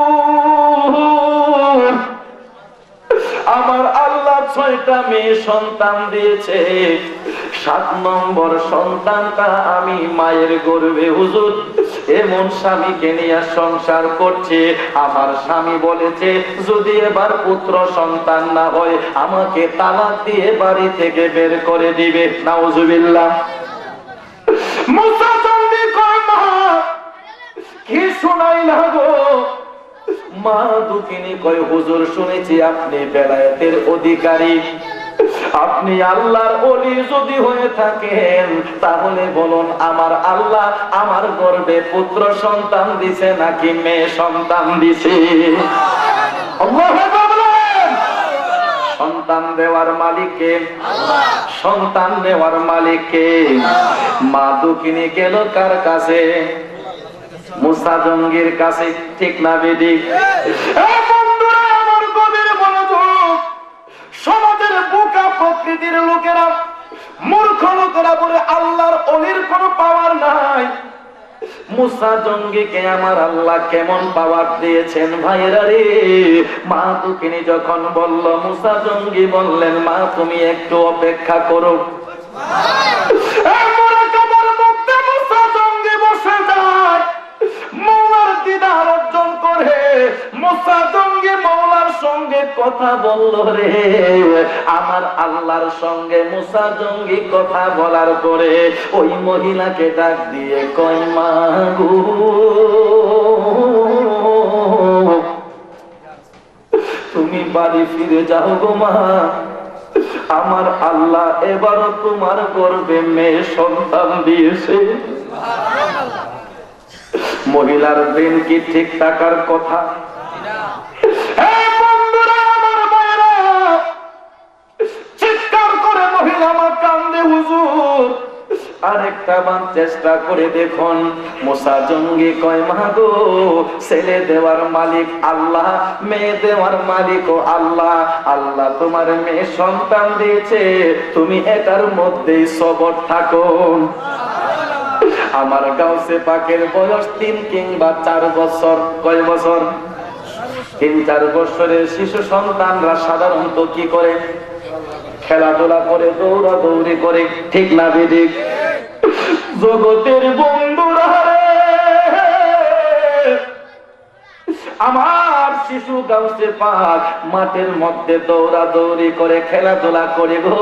Speaker 3: আমার আল্লাহ 6টা মেয়ে সন্তান দিয়েছে, 7 নম্বর সন্তানটা আমি মায়ের গর্ভে। হুজুর এমন স্বামীকে নিয়ে সংসার করছে, আমার স্বামী বলেছে যদি এবার পুত্র সন্তান না হয় আমাকে তালাক দিয়ে বাড়ি থেকে বের করে দিবে। নাউজুবিল্লাহ। মুসা জঙ্গি কয়, মা কি শুনাইলা গো? মা দুঃখিনী কয়, হুজুর শুনেছি আপনি বেলায়েতের অধিকারী, আপনি আল্লাহর ওলি যদি হয়ে থাকেন তাহলে বলুন আমার আল্লাহ আমার গর্ভে পুত্র সন্তান দিছে নাকি মেয়ে সন্তান দিছে? আল্লাহু আকবার। সন্তান দেওয়ার মালিক কে? আল্লাহ। সন্তান দেওয়ার মালিক কে? মা দুঃখিনী গেল কার কাছে? মুসা জঙ্গির কাছে। ঠিক না বেদিক? বন্ধুরা আমার, গভীর মনোযোগ। সমাজের বোকা প্রকৃতির লোকেরা, মূর্খ লোকেরা বলে আল্লাহর ওলির কোনো পাওয়ার নাই। মুসা জঙ্গিকে আমার আল্লাহ কেমন পাওয়ার দিয়েছেন ভাইরা রে। মা দুঃখিনী যখন বলল, মুসা জঙ্গি বললেন, মা তুমি একটু অপেক্ষা করো। মুসা জঙ্গি বসে যায়, মওলার দিদার অর্জন করে। মুসা জঙ্গি মওলার সঙ্গে কথা বলল রে। আমার আল্লাহর সঙ্গে মুসা জঙ্গি কথা বলার পরে ওই মহিলাকে ডাক দিয়ে কয়, মা গো তুমি বাড়ি ফিরে যাও গো মা, আমার আল্লাহ এবারও তোমার গর্ভে মেয়ে সন্তান দিয়েছে। মহিলার ব্রেন কি ঠিক থাকার কথা? বন্ধুরা আমার মায়েরা, চিৎকার করে মহিলা আমার কান্দে, হুজুর আরেকটা বার চেষ্টা করে দেখুন। মুসা জঙ্গি কয়, মা গো ছেলে দেওয়ার মালিক আল্লাহ, মেয়ে দেওয়ার মালিক ও আল্লাহ। আল্লাহ তোমার মেয়ে সন্তান দিয়েছে, তুমি এটার মধ্যেই সবর থাকো। আমার গাউসে পাকের বয়স 3 কিংবা 4 বছর। কয় বছর? 3-4 বছরের শিশু সন্তানরা সাধারণত কি করে? খেলাধুলা করে, দৌড়াদৌড়ি করে। ঠিক না বেদিক? জগতের বন্ধুরা রে, আমার শিশু গাউসে পাক মাঠের মধ্যে দৌড়াদৌড়ি করে, খেলাধুলা করে গো।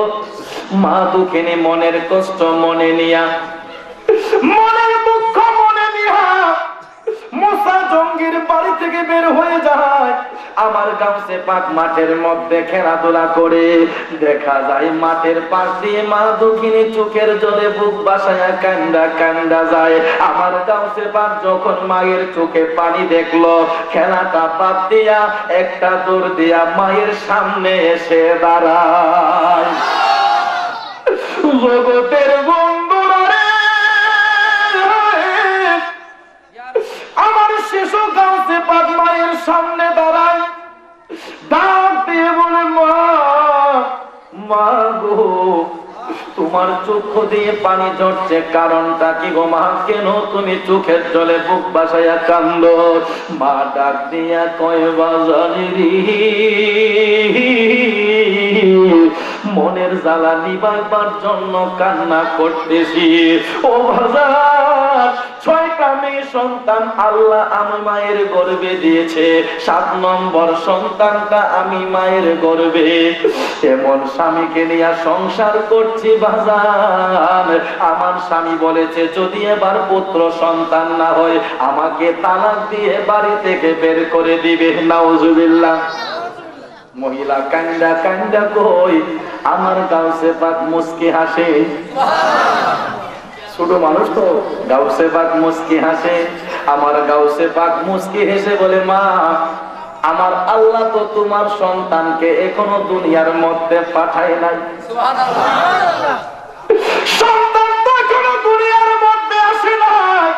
Speaker 3: মা দুঃখিনী মনের কষ্ট মনে নিয়া, মনের দুঃখ মনে নিয়া মুসা জঙ্গির বাড়ি থেকে বের হয়ে যায়। আমার গাউসে পাক মাঠের মধ্যে খেলাধুলা করে। দেখা যায় মাঠের পাশ দিয়ে মা দুঃখিনী চোখের জলে বুক বাসায়া কান্দা কান্দা যায়। আমার গাউসে পাক যখন মায়ের চোখে পানি দেখলো, খেলাটা বাদ দিয়া একটা দৌড় দিয়া মায়ের সামনে এসে দাঁড়ায়। জগতের বন্ধুরা রে, আমার শিশু গাউসে পাক মায়ের সামনে দাঁড়ায়, ডাক দিয়ে বলে, মা মা গো তোমার চোখ দিয়ে পানি ঝরছে, কারণটা কি গো মা? কেন তুমি চোখের জলে বুক বাসায়া কান্দো? মা ডাক দিয়া কয়, বাজারি মনের জ্বালা নিবাইবার জন্য কান্না করতেছি। ও বাজার 6টা মেয়ে সন্তান আল্লাহ আমি মায়ের গর্ভে দিয়েছে, 7 নম্বর সন্তানটা আমি মায়ের গর্ভে। এমন স্বামীকে নিয়ে সংসার করছি বাজার, আমার স্বামী বলেছে যদি এবার পুত্র সন্তান না হয় আমাকে তালাক দিয়ে বাড়ি থেকে বের করে দিবে। নাউজুবিল্লাহ। মহিলা কান্দা কান্দা কই, আমার গাউসে পাক মুস্কি হাসে। ছোট মানুষ তো, গাউসে পাক মুস্কি হাসে। আমার গাউসে পাক মুস্কি হেসে বলে, মা আমার আল্লাহ তো তোমার সন্তানকে এখনো দুনিয়ার মধ্যে পাঠায় নাই। সন্তান তো এখনো দুনিয়ার মধ্যে আসে নাই,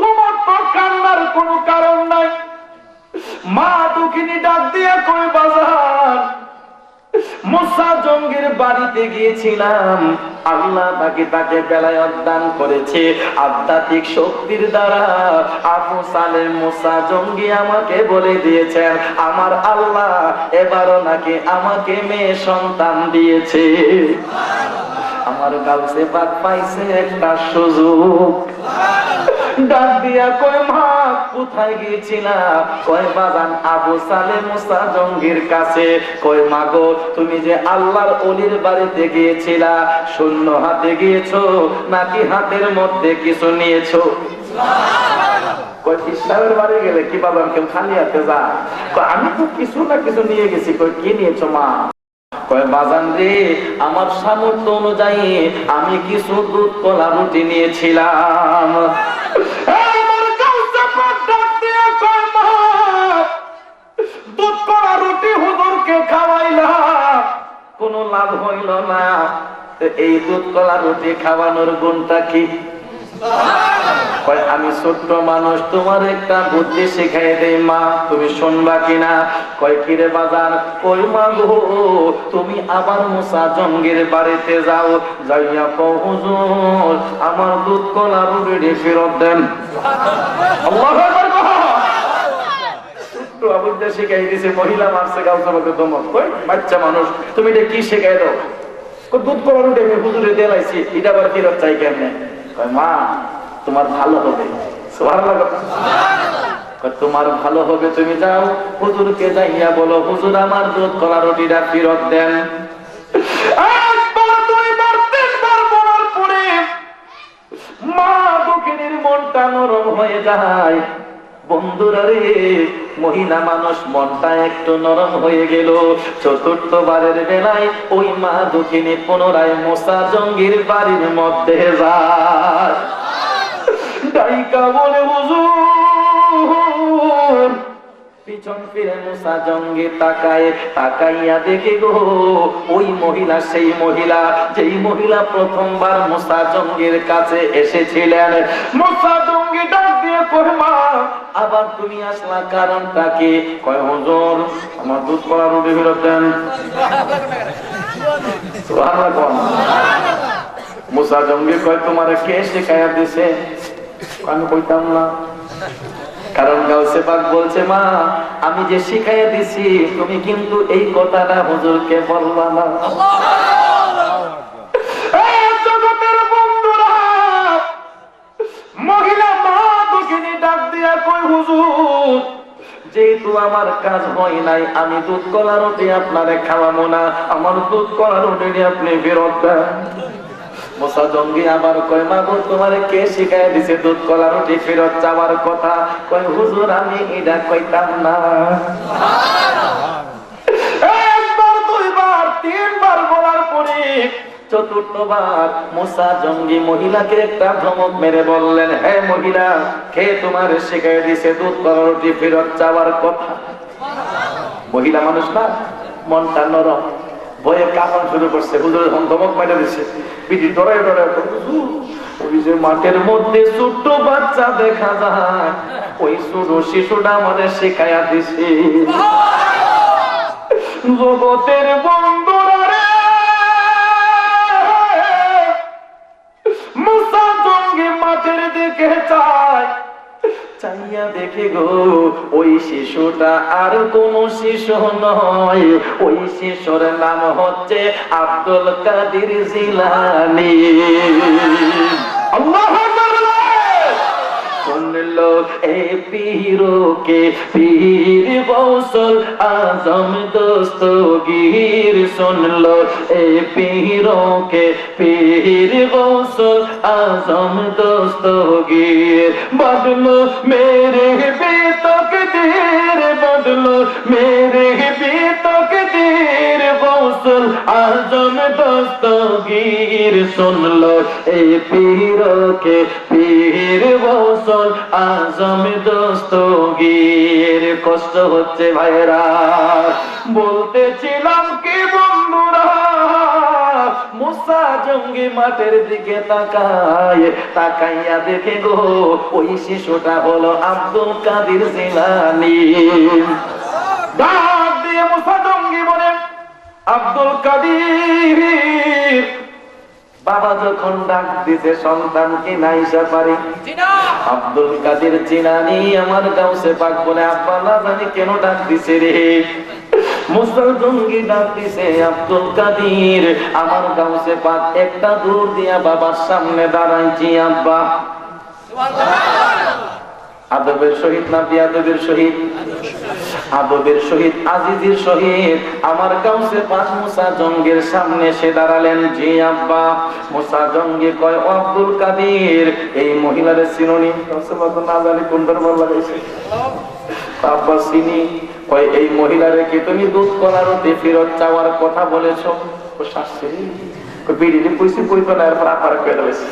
Speaker 3: তোমার তো কান্নার কোনো কারণ নাই। মা দুঃখিনী ডাক দিয়ে কই, বাজার মুসা জঙ্গির বাড়িতে গিয়েছিলাম, আল্লাহ তাকে বেলায়েত দান করেছে আধ্যাত্মিক শক্তির দ্বারা। আবু সালেহ মুসা জঙ্গি আমাকে বলে দিয়েছেন আমার আল্লাহ এবারও নাকি আমাকে মেয়ে সন্তান দিয়েছে। আমার গাউসে পাক পাইছে একটা সুযোগ, ডাক দিয়া কয়, মা কোথায় গিয়েছিলা? কয় বাজান আবু সালেহ মুসা জঙ্গির কাছে। কয় মা গো তুমি যে আল্লাহর ওলির বাড়িতে গিয়েছিলা, শূন্য হাতে গিয়েছো নাকি হাতের মধ্যে কিছু নিয়েছো? কয় ইসলামের বাড়ি গেলে কি বাবা কেউ খালি হাতে যায়? কয় আমি তো কিছু না কিছু নিয়ে গেছি। কয় কি নিয়েছো মা? কয় বাজান রে আমার সামর্থ্য অনুযায়ী আমি কিছু দুধ কলা রুটি নিয়েছিলাম। দুধ কলা রুটি হুজুরকে খাওয়াইলাম, কোন লাভ হইল না। এই দুধ কলা রুটি খাওয়ানোর গুণটা কি? আমি ছোট্ট মানুষ, তোমার একটা বুদ্ধি শিখাই দেই মা, তুমি শুনবা কিনা? কয় কিরে বাজার? কই মা গো তুমি আবার মুসা জঙ্গির বাড়িতে যাও, যাইয়া কও হুজুর আমার দুধ কলা রুটি ফেরত দেন। আল্লাহু আকবার। ছোট্ট বুদ্ধি শিখাই দিছে, মহিলা মারছে গাউসাবাকে দমক। কই বাচ্চা মানুষ তুমি এটা কি শিখাই দাও? দুধ কলা রুটি আমি হুজুরে দিলাইছি, এটা আবার ফেরত চাই কেমনে? কয় মা তোমার ভালো হবে। তোমার ভালো হবে, তুমি যাও হুজুরকে যাইয়া বলো হুজুর আমার দুধ কলা রুটিটা ফেরত দেন। একবার দুইবার তিনবার বলার পরে মা দুঃখিনীর মনটা নরম হয়ে যায়। বন্ধুরা রে, মহিলা মানুষ মনটা একটু নরম হয়ে গেল। 4র্থ বারের বেলায় ওই মা দুঃখিনী পুনরায় মুসা জঙ্গির বাড়ির মধ্যে যায়। ডাইকা বলে হুজুর। পিছন ফিরে মুসা জঙ্গি তাকাইয়া দেখে গো ওই মহিলা সেই মহিলা যেই মহিলা প্রথমবার মুসা জঙ্গির কাছে এসেছিলেন। মুসা জঙ্গি ডাক দিয়ে কয় মা আবার তুমি আসলা, কারণটা কি? কয় হুজুর আমার দুধ কলা রুটি ফেরত দেন। মুসা জঙ্গি কয় তোমারে কে শিখাইয়া দিছে? আমি কইতাম না, কারণ গাউসে পাক বলছে মা আমি যে শিখাইয়া দিছি তুমি কিন্তু এই কথাটা হুজুরকে বলবা না। জগতের বন্ধুরা, মহিলা মা দুঃখিনী ডাক দিয়া কই হুজুর যেহেতু আমার কাজ হয় নাই আমি দুধ কলা রুটি আপনারে খাওয়াবো না, আমার দুধ কলা রুটি আপনি ফেরত দেন। মুসা জঙ্গি আবার কয় মা গো তোমারে কে শিখাই দিছে দুধ কলা রুটি ফেরত যাওয়ার কথা? কয় হুজুর আমি এটা কইতাম না। একবার দুইবার তিনবার বলার পরে 4র্থবার মুসা জঙ্গি মহিলাকে একটা ধমক মেরে বললেন, হে মহিলা কে তোমারে শিখাই দিছে দুধ কলা রুটি ফেরত যাওয়ার কথা? মহিলা মানুষ না, মনটা নরম, ভয়ে কাঁপন শুরু করছে। হুজুরের ধমক মেরে দিছে, পিঠি ডরায় ডরায় ওই যে মাঠের মধ্যে ছোট্ট বাচ্চা দেখা যায় ওই ছোট শিশুটা আমাদের শিখাইয়া দিছে। জগতের বন্ধুরা রে, মুসা জঙ্গি মাঠের দিকে চায়, চাইয়া দেখে গো ওই শিশুটা আর কোন শিশু নয়, ওই শিশুর নাম হচ্ছে আব্দুল কাদের জিলানী। আল্লাহু আকবার। এ পীরকে পীর গৌসুল আজম দস্তগীর শুনলো, এ পীরকে পীর গৌসুল আজম দস্তগীর। বদলো মেরে বেতকদীর, বদলো মেরে বেতকদীর, গৌসুল আজম দস্তগীর শুনলো, এই পীরকে পীর গৌসুল আজম দস্তগীর। কষ্ট হচ্ছে ভাইরা, বলতেছিলাম কি বন্ধুরা, মুসা জঙ্গি মাঠের দিকে তাকাইয়া দেখে গো ওই শিশুটা হলো আব্দুল কাদের জিলানী। ডাক দিয়ে মুসা জঙ্গি বলে, আব্দুল কাদের, বাবা যখন ডাক দিছে সন্তান কি নাইসা পারে? আব্দুল কাদের জিলানী আমার গাউসে পাক বলে, আব্বা না জানি কেন ডাক দিছে রে। মুসা জঙ্গি ডাক দিছে, আব্দুল কাদের আমার গাউসে পাক একটা দূর দিয়া বাবার সামনে দাঁড়াইছি আব্বা। আদবের সহিত না বিয়াদবের সহিত? আদবের সহিত, আজিজের সহিত আমার গাউসে পাক মুসা জঙ্গির সামনে এসে দাঁড়ালেন। জি আব্বা। মুসা জঙ্গি কয়, ও আব্দুল কাদের, এই মহিলার সিনোনি না জানি কোনটার ভালো লাগাইছে আব্বা চিনি। কয়, এই মহিলারে কি তুমি দুধ কলা রুটি ফেরত চাওয়ার কথা বলেছ? ও শাস্তি বিড়িটি কইছি কইতো না, এরপর আপার পেয়ে রয়েছে।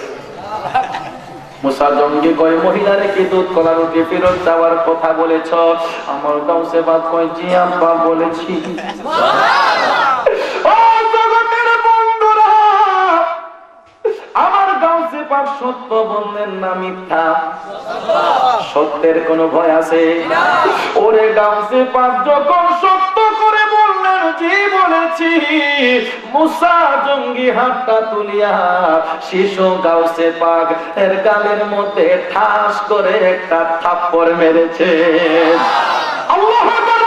Speaker 3: মুসা জঙ্গি কয়, মহিলারে কি দুধ কলা রুটি ফেরত চাওয়ার কথা বলেছ? আমার গাউসে বাদ কয়, জি আব্বা বলেছি। ও জগতের বন্ধুরা, আমার গাউসে পাক সত্য বললেন না মিথ্যা? সত্যের কোনো ভয় আছে? ওরে গাউসে পাক যখন সত্য করে বললেন জি বলেছি, মুসা জঙ্গি হাতটা তুলিয়া শিশু গাউসে পাক এর গালের মধ্যে ঠাস করে একটা থাপ্পড় মেরেছে। আল্লাহু আকবার।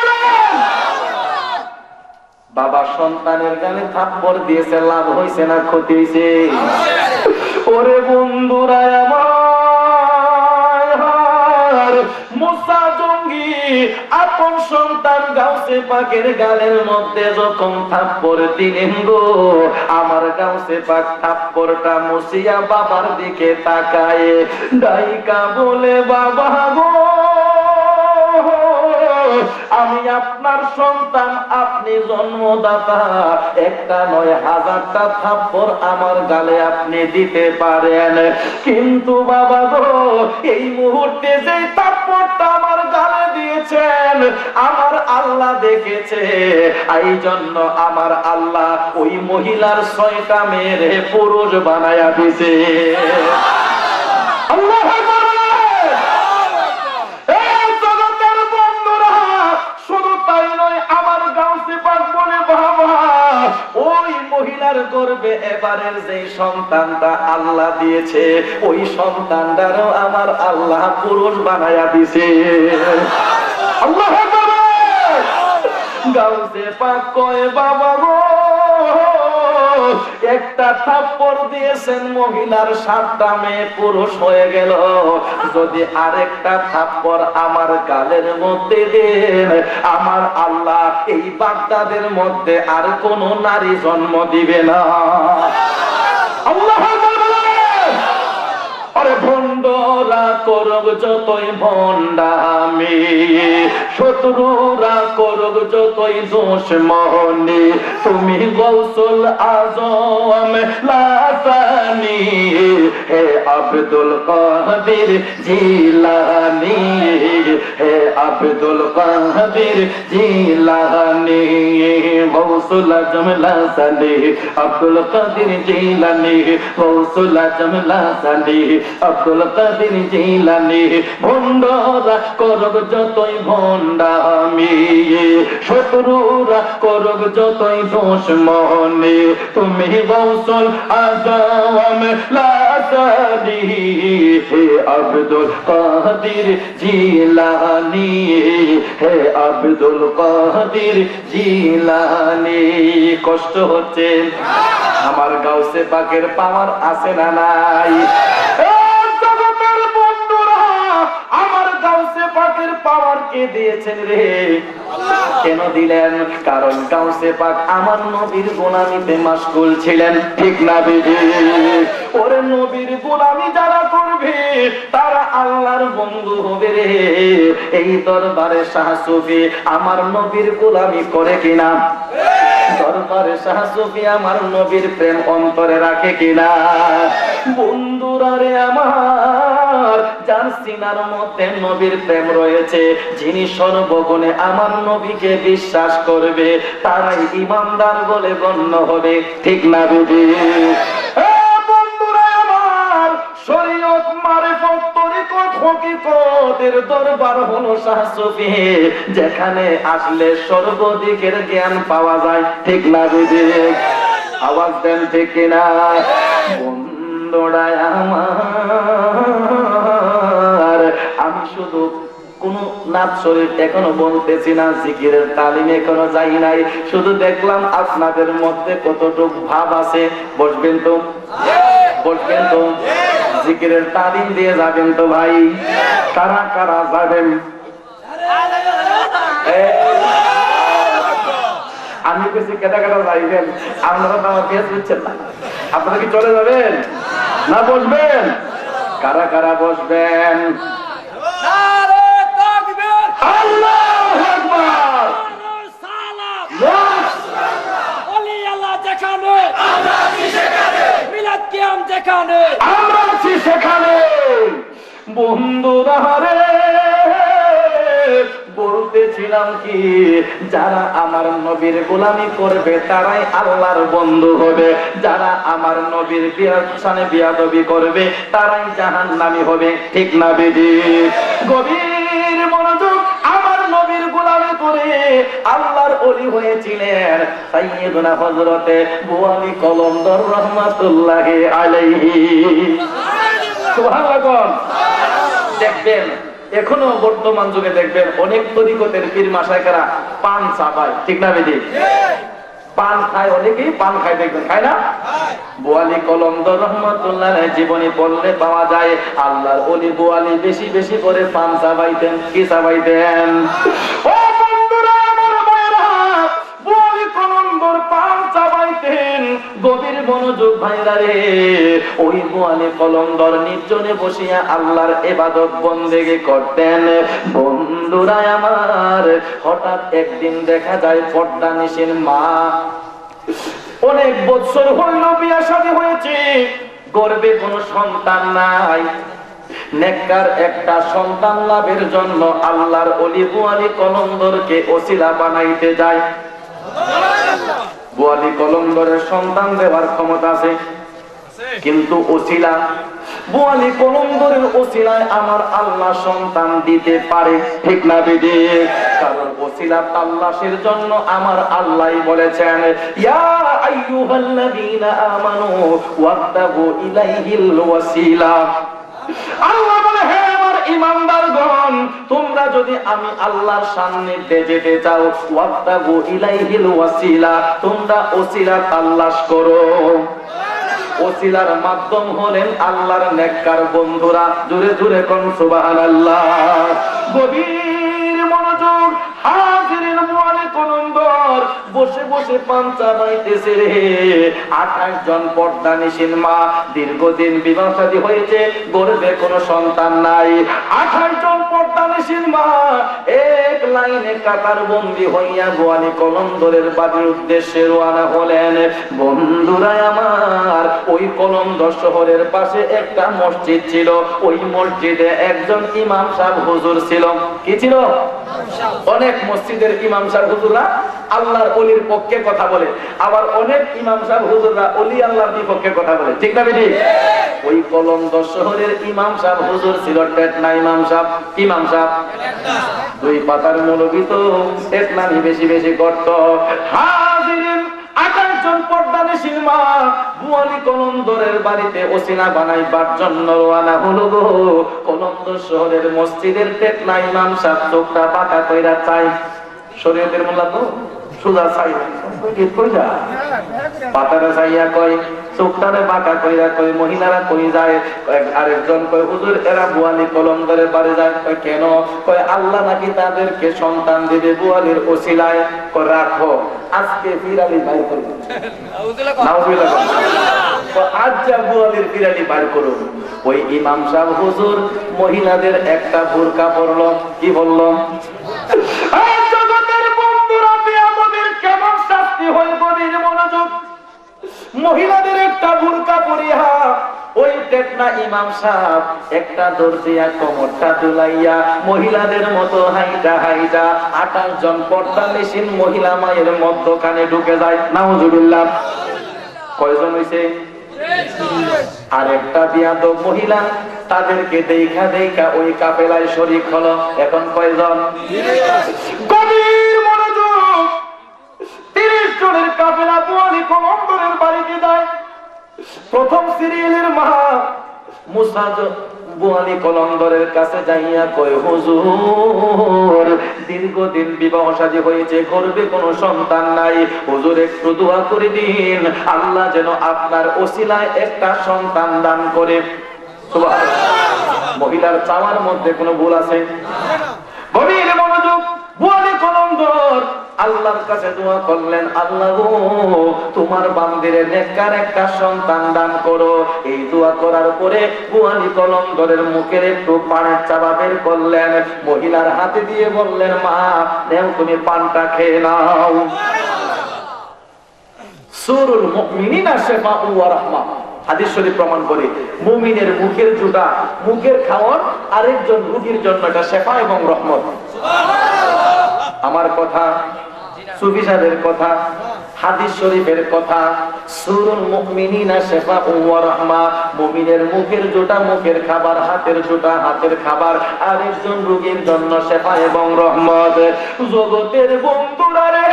Speaker 3: বাবা সন্তানের গালে থাপ্পড় দিয়েছে, লাভ হয়েছে না ক্ষতি হয়েছে? ওরে বন্ধুরা আমার, মুসা জঙ্গি আপন সন্তান গাউসে পাকের গালের মধ্যে যখন থাপ্পড় দিলেন গো, আমার গাউসে পাক থাপ্পড়টা মুসিয়া বাবার দিকে তাকায় ডাইকা বলে, বাবা গো, আমি আপনার সন্তান, আপনি জন্মদাতা, একটা নয় হাজারটা থাপ্পড় আমার গালে আপনি দিতে পারেন, কিন্তু বাবা গো, এই মুহূর্তে যে থাপ্পড়টা আমার গালে দিয়েছেন আমার আল্লাহ দেখেছে, এই জন্য আমার আল্লাহ ওই মহিলার 6টা মেয়েরে পুরুষ বানায়া দিছে। আল্লাহু আকবার। ওই মহিলার গর্ভে এবারের যে সন্তানটা আল্লাহ দিয়েছে, ওই সন্তানটারও আমার আল্লাহ পুরুষ বানায়া দিছে। আল্লাহু আকবার। গাউসে পাক কয়, বাবা গো, একটা থাপ্পড় দিয়েছেন মহিলার 7টা মেয়ে পুরুষ হয়ে গেল, যদি আরেকটা থাপ্পড় আমার গালের মধ্যে দেন আমার আল্লাহ এই বাগদাদের মধ্যে আর কোন নারী জন্ম দিবে না। আল্লাহু আকবার। আরে ভণ্ডরা করব যতই ভণ্ডামি, শত্রুরা করব যতই দুশমনি, তুমি গৌসুল আজম লাসানি, হে আব্দুল কাদের জিলানী, হে আব্দুল কাদের জিলানী, গৌসুল আজম লাসানি, আব্দুল কাদের জিলানী, গৌসুল আজম লাসানি, আব্দুল কাদের জিলানী। ভণ্ডরা করব যতই ভণ্ডামি, শত্রুরা করব যতই দুশমনি, তুমি গৌসুল আজম লাসানি, হে আব্দুল কাদের জিলানী, হে আব্দুল কাদের জিলানী। কষ্ট হচ্ছে? আমার গাউসে পাকের পাওয়ার আছে না নাই? কে দিয়েছেন রে? কেন দিলেন? কারণ গাউসে পাক আমার নবীর গোলামিতে মাশগুল ছিলেন, ঠিক না বিবি? ওরে নবীর গোলামি যারা করবে তারা আল্লাহর বন্ধু হবে রে। এই দরবারে শাহ সুফি আমার নবীর গোলামি করে কিনা? দরবারে শাহ সুফি আমার নবীর প্রেম অন্তরে রাখে কিনা? বন্ধুরা রে আমার, যার সিনার মধ্যে নবীর প্রেম রয়েছে, যিনি সর্বগুণে আমার নবীকে বিশ্বাস করবে, তারাই ইমানদার বলে গণ্য হবে, ঠিক না বিবি? বন্ধুরা আমার, শরীয়ত মারিফত তরিকত হকিকতের দরবার হলো শাহ সুফি, যেখানে আসলে সর্বদিকের জ্ঞান পাওয়া যায়, ঠিক না বিবি? আওয়াজ দেন ঠিক কিনা? বন্ধুরা আমার, আমি শুধু কোন নাচ শরীফ এখনো বলতেছি না, জিকিরের তালিম এখনো যাই নাই, শুধু দেখলাম আপনাদের মধ্যে কতটুকু ভাব আছে। বসবেন তো? বসবেন তো? জিকিরের তালিম দিয়ে যাবেন তো ভাই? কারা কারা যাবেন? আমি বেশি কেটা কেটা যাইবেন, আপনারা তো আমার পেঁয়াজ বুঝছেন না। আপনারা কি চলে যাবেন না বসবেন? কারা কারা বসবেন? আল্লাহু আকবার! আমরা আছি সেখানে। বন্ধুরা রে, বলতেছিলাম কি, যারা আমার নবীর গোলামি করবে তারাই আল্লাহর বন্ধু হবে, যারা আমার নবীর সানে বিয়াদবি করবে তারাই জাহান্নামী হবে, ঠিক না বিবি? গভীর মনোযোগ, আমার নবীর গোলামি করে আল্লাহর ওলি হয়েছিলেন সাইয়্যিদুনা হযরতে বুয়ালি কলন্দর রাহমাতুল্লাহি আলাইহি। সুবহানাল্লাহ। দেখবেন এখনো বর্তমান যুগে দেখবেন অনেক তরিকতের পীর মাশায়েখরা পান চাবায়, ঠিক না বিধি? পান খায়, অনেকেই পান খায়, দেখবেন খায় না? বুয়ালি কলন্দর রহমাতুল্লাহ জীবনী পড়লে পাওয়া যায় আল্লাহর ওলি বুয়ালি বেশি বেশি করে পান চাবাইতেন। কি চাবাইতেন? ও বন্ধুরা আমার ভাইরা, বুয়ালি কলন্দর পান চাবাইতেন। গভীর মনোযোগ ভাইরা রে, ওই বুয়ালি কলন্দর নির্জনে বসিয়া আল্লাহর ইবাদত বন্দেগি করতেন। বন্ধুরা আমার, হঠাৎ একদিন দেখা যায় পর্দানিশীন মা, অনেক বছর হইল বিয়া শাদী হয়েছে, গর্ভে কোনো সন্তান নাই, নেককার একটা সন্তান লাভের জন্য আল্লাহর ওলি বুয়ালি কলন্দরকে ওসিলা বানাইতে যায়। বুয়ালি কলন্দরের সন্তান দেওয়ার ক্ষমতা আছে, কিন্তু ওসিলা, বুয়ালি কলন্দরের ওসিলায় আমার আল্লাহ সন্তান দিতে পারে, ঠিক না বিধি? কারণ ওসিলা তালাশের জন্য আমার আল্লাহই বলেছেন, ইয়া আইয়ুহাল্লাযীনা আমানু ওয়াবতাগু ইলাইহিল ওয়াসিলা। আল্লাহ বলে, হে আমার ঈমানদারগণ, তোমরা যদি আমি আল্লাহর সান্নিধ্যে যেতে চাও, ওয়াবতাগু ইলাইহিল ওয়াসিলা, তোমরা ওসিলা তালাশ করো। ওসিলার মাধ্যম হলেন আল্লাহর নেককার বন্ধুরা। জোরে জোরে কোন সুবহানাল্লাহ। গভীর মনোযোগ, হাজিরিন বুয়ালি কলন্দর বসে বসে পান চাবাইতেছে রে। 28 জন পর্দানিশীন মা, দীর্ঘদিন বিবাহ শাদী হয়েছে, গর্ভে কোনো সন্তান নাই। 28 জন পর্দানিশীন মা এক লাইনে কাতার বন্দী হইয়া বুয়ালি কলন্দরের বাড়ির উদ্দেশ্যে রওনা হলেন। বন্ধুরা আমার, ওই কলন্দর শহরের পাশে একটা মসজিদ ছিল, ওই মসজিদে একজন ইমাম সাহেব হুজুর ছিল। কি ছিল? অনেক মসজিদের ইমাম সাহেব হুজুররা আল্লাহর ওলির পক্ষে কথা বলে, আবার অনেক ইমাম সাহেব হুজুররা ওলি আল্লাহর বিপক্ষে কথা বলে, ঠিক না বিধি? ওই কলন্দর শহরের ইমাম সাহেব হুজুর ছিল টেটনা ইমাম সাহেব। ইমাম সাহেব দুই পাতার মৌলবী তো টেটনামি বেশি বেশি করত। হাজিরিন, 28 জন পর্দানিশীন মা বুয়ালি কলন্দরের বাড়িতে ওসিলা বানাইবার জন্য রওনা হলো গো। কলন্দর শহরের মসজিদের টেটনা ইমাম সাহেব চোখটা পাকা কইরা চাই, শরীয়তের মোল্লা তো সুজা চাই কইরা পাতারা চাইয়া কয়, চোখটারে বাঁকা কইরা কই মহিলারা কই যায়, আরেকজন কই হুজুর এরা বুয়ালি কলন্দরের বাড়ি যায়। কই কেন? কই আল্লাহ নাকি তাদেরকে সন্তান দিবে বুয়ালির ওসিলায়। কই রাখো আজকে ফিরালি বাইর করব, নাউজুবিল্লাহ। আজ যা বুয়ালির ফিরালি বাইর করুন। ওই ইমাম সাহেব হুজুর মহিলাদের একটা বোরকা পরলো, কি বললো? জগতের বন্ধুরা আমাদের কেমন শাস্তি হয় গভীর মনোযোগ। মহিলাদের একটা বোরকা পরিয়া ওই টেকনা ইমাম সাহেব একটা দর্জিয়া কোমরটা দুলাইয়া মহিলাদের মতো হাইটা হাইটা 28 জন পর্দা মেশিন মহিলা মায়ের মধ্যখানে ঢুকে যায়। নাউজুবিল্লাহ। কয়জন হইছে? আর একটা বিয়াদব মহিলা তাদেরকে দেখা দেখা ওই কাফেলায় শরীক হলো। এখন কয়জন? গভীর মনোযোগ। 30 জনের কাফেলা বুয়ালি কলন্দরের বাড়িতে যায়। প্রথম সিরিয়ালের মা মুসা বুয়ালি কলন্দরের কাছে যাইয়া কয় হুজুর দীর্ঘদিন বিবাহ শাদী হয়েছে, গর্ভে কোনো সন্তান নাই, হুজুর একটু দোয়া করে দিন আল্লাহ যেন আপনার ওসিলায় একটা সন্তান দান করে। সুবহানাল্লাহ। মহিলার চাওয়ার মধ্যে কোনো ভুল আছে? গভীর মনোযোগ। বুয়ালি কলন্দর আল্লাহর কাছে দোয়া করলেন, আল্লাহ গো তোমার বান্দিরে নেককার একটা সন্তান দান করো। এই দোয়া করার পরে বুয়ালি কলন্দরের মুখের একটু পানের চাবা বের করলেন, মহিলার হাতে দিয়ে বললেন, মা নেও তুমি পানটা খেয়ে নাও। সূরুল মুমিনিনা শিফাউ ওয়া রাহমা। হাদিস শরীফ প্রমাণ করে মুমিনের মুখের জুতা, মুখের খাওয়ার আরেকজন রোগীর জন্য এটা শিফা এবং রহমত। সুবহানাল্লাহ। আমার কথা, সুফি সাহেবের কথা, হাদিস শরীফের কথা। সূরুল মুমিনিনা শিফাউ ওয়া রাহমা। মুমিনের মুখের জুতা, মুখের খাবার, হাতের জুতা, হাতের খাবার আরেকজন রোগীর জন্য শিফা এবং রহমত। জগতের বন্ধুরা রে,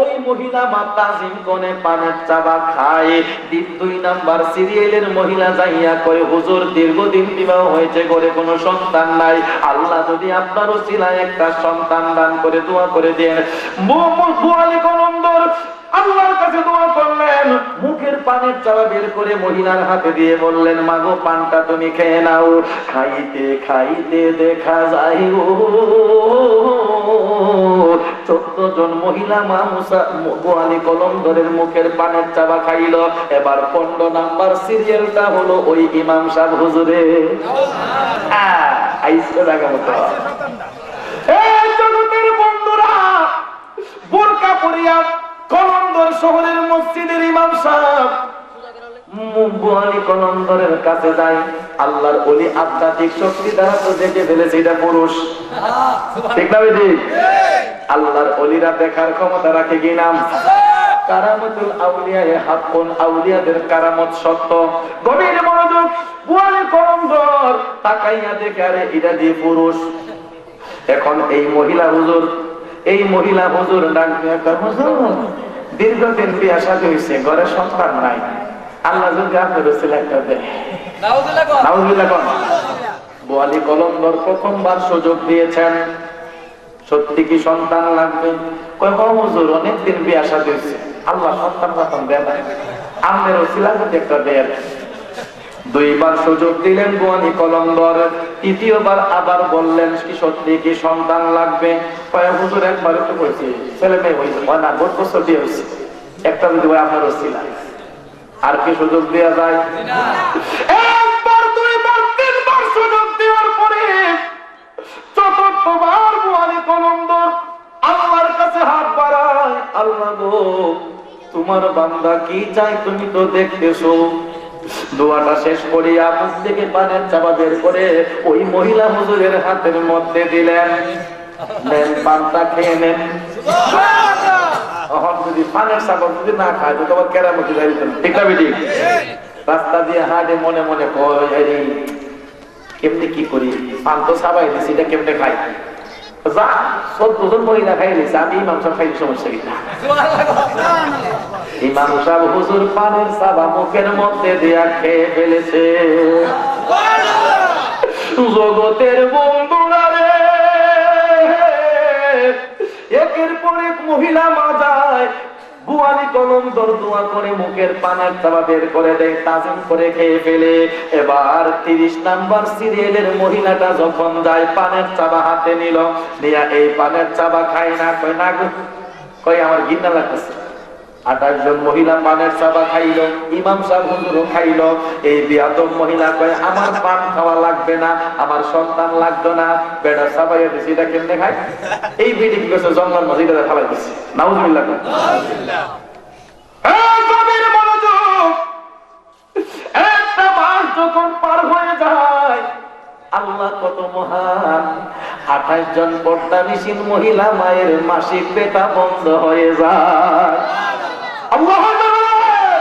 Speaker 3: ওই মহিলা মা তাজিম কোনে পানের চাবা খায়। 2 নাম্বার সিরিয়ালের মহিলা যাইয়া কয় হুজুর দীর্ঘদিন বিবাহ হয়েছে, ঘরে কোনো সন্তান নাই, আল্লাহ যদি আপনার ওসিলায় একটা সন্তান দান করে দোয়া করে দেন। বুয়ালি কলন্দর আল্লাহর কাছে দোয়া করলেন, মুখের পানের চাবা বের করে মহিলার হাতে দিয়ে বললেন, মাগো পানটা তুমি খেয়ে নাও। খাইতে খাইতে দেখা যায় 14 জন মহিলা মা মুসা বুয়ালি কলন্দরের মুখের পানের চাবা খাইল। এবার 15 নাম্বার সিরিয়ালটা হলো ওই ইমাম সাহেব হুজুরে। আইসা জায়গা মতো এই জগতের বন্ধুরা বোরকা পরিয়া কলন্দর শহরের মসজিদের ইমাম সাহেব বুয়ালি কলন্দরের কাছে যায়। আল্লাহর ওলি আধ্যাত্মিক শক্তি দ্বারা তো দেখে ফেলেছে এটা পুরুষ, ঠিক না বেটি? আল্লাহর ওলিরা দেখার ক্ষমতা রাখে কি নাম? কারামতুল আউলিয়া হাক্কুন, আউলিয়াদের কারামত সত্য। গভীর মনোযোগ। বুয়ালি কলন্দর তাকাইয়া দেখে আরে এটা দিয়ে পুরুষ। এখন এই মহিলা হুজুর ডাক দিয়ে কয়, হুজুর দীর্ঘদিন বিয়া শাদী হয়েছে, ঘরে সন্তান নাই, আল্লাহ যদি আপনার ওসিলা একটা দেয়। নাউজুবিল্লাহ। বুয়ালি কলন্দর প্রথমবার সুযোগ দিয়েছেন, সত্যি কি সন্তান লাগবে? কয় হুজুর অনেকদিন বিয়া শাদী হয়েছে, আল্লাহ সন্তান প্রথম দেয় না, আপনার ওসিলা যদি একটা দেয়। 2 বার সুযোগ দিলেন বুয়ালি কলন্দর। 3য়বার আবার বললেন, কি সত্যি কি সন্তান লাগবে? কয় হুজুর একবার তো কইছি ছেলে মেয়ে হইছে, না 5 বছর বিয়ে হয়েছে, একটা যদি আপনার ওসিলা, আর কি সুযোগ দেয়া যায়? একবার 2 বার 3 বার সুযোগ দেওয়ার পরে 4বার বুয়ালি কলন্দর আল্লাহর কাছে হাত বাড়ায়, আল্লাহ গো তোমার বান্দা কি চাই তুমি তো দেখতেছো। দোয়াটা শেষ করিয়া মুখ থেকে পানের চাপা বের করে ওই মহিলা হুজুরের হাতের মধ্যে দিলেন, নেন পানটা খেয়ে নেন। যদি পানের চাপা যদি না খায় তো তোমার কেরামতি যাইতেন, ঠিক না বেটি? রাস্তা দিয়ে হাঁটে মনে মনে কয় কেমনি কি করি, পান তো সাবাই দিছি, এটা কেমনে খাই? যা 14 জন মহিলা খাই দিছে, আমি ইমাম সাহেব খাই, সমস্যা কিনা? ইমাম সাহেব হুজুর পানের চাবা মুখের মধ্যে দিয়া খেয়ে ফেলেছে। জগতের বন্ধুরা রে, একের পর এক মহিলা মা যায় বুয়ালি কলন্দর দোয়া করে মুখের পানের চাবা বের করে দেয়, তাজিম করে খেয়ে ফেলে। এবার 30 নাম্বার সিরিয়ালের মহিলাটা যখন যায়, পানের চাবা হাতে নিল, নিয়া এই পানের চাবা খায় না, কয় না গো, কয় আমার ঘৃণা লাগতেছে। 28 জন মহিলা পানের চাবা খাইল, ইমাম সাহেব হুজুরও খাইল। এই বিয়াদব মহিলা কয় আমার পান খাওয়া লাগবে না, আমার সন্তান লাগতো না, বেটা চাবাইয়া দিছি, এটা কেমনে খায়? এই বিড়ি কি করছে, জঙ্গল মসজিদে খাওয়াই দিচ্ছে। নাউজুবিল্লাহ। গভীর মনোযোগ। একটা মাস যখন পার হয়ে যায়, আল্লাহ কত মহান, 28 জন পর্দানিসীন মহিলা মায়ের মাসিক পেটা বন্ধ হয়ে যায়। আল্লাহু আকবার।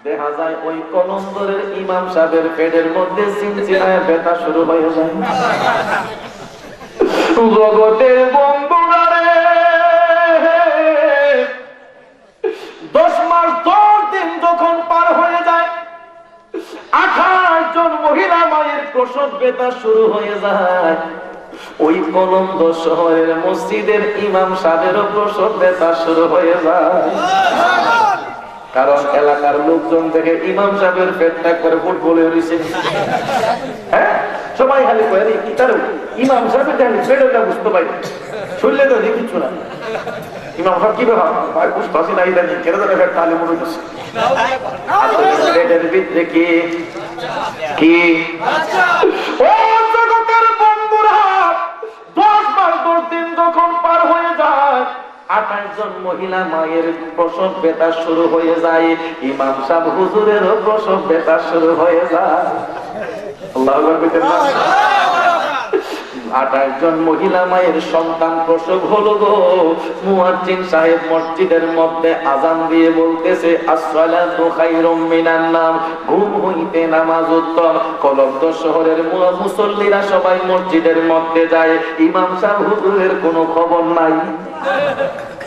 Speaker 3: দেখা যায় ওই কলন্দরের ইমাম সাহেবের পেটের মধ্যে সিনসিনায় ব্যথা শুরু হয়ে যায়। জগতের বন্ধুরা রে, 10 মাস 10 দিন যখন পার হয়ে যায়, 28 জন মহিলা মায়ের প্রসব ব্যথা শুরু হয়ে যায়। ওই কলন্দর শহরের মসজিদের ইমাম সাহেবেরও প্রসব ব্যথা শুরু হয়ে যায়। কারণ এলাকার লোকজন দেখে ইমাম সাহেবের পেটটা করে ফুটবলে রয়েছে। হ্যাঁ, সবাই খালি কয়ে কি তার ইমাম সাহেবের পেটটা বুঝতে পারি, শুনলে তো কিছু না। ইমাম সাহেব কি ব্যাপার ভাই, বুঝতে পারছি না, ইদানি কেন জানে পেট তাহলে মনে হচ্ছে পেটের ভিতরে কি কি। ও জগতের বন্ধুরা, 10 মাস 10 দিন যখন পার হয়ে যায়, 28 জন মহিলা মায়ের প্রসব ব্যথা শুরু হয়ে যায়, ইমাম সাহেব হুজুরেরও প্রসব ব্যথা শুরু হয়ে যায়। আল্লাহু আকবার। 28 জন মহিলা মায়ের সন্তান প্রসব হলো গো। মুয়াজ্জিন সাহেব মসজিদের মধ্যে আযান দিয়ে বলতেছে, আসসালাতু খায়রুম মিনান নাম, ঘুম হইতে নামাজ উত্তম। কলন্দর শহরের মুসল্লিরা সবাই মসজিদের মধ্যে যায়, ইমাম সাহেব হুজুরের কোনো খবর নাই।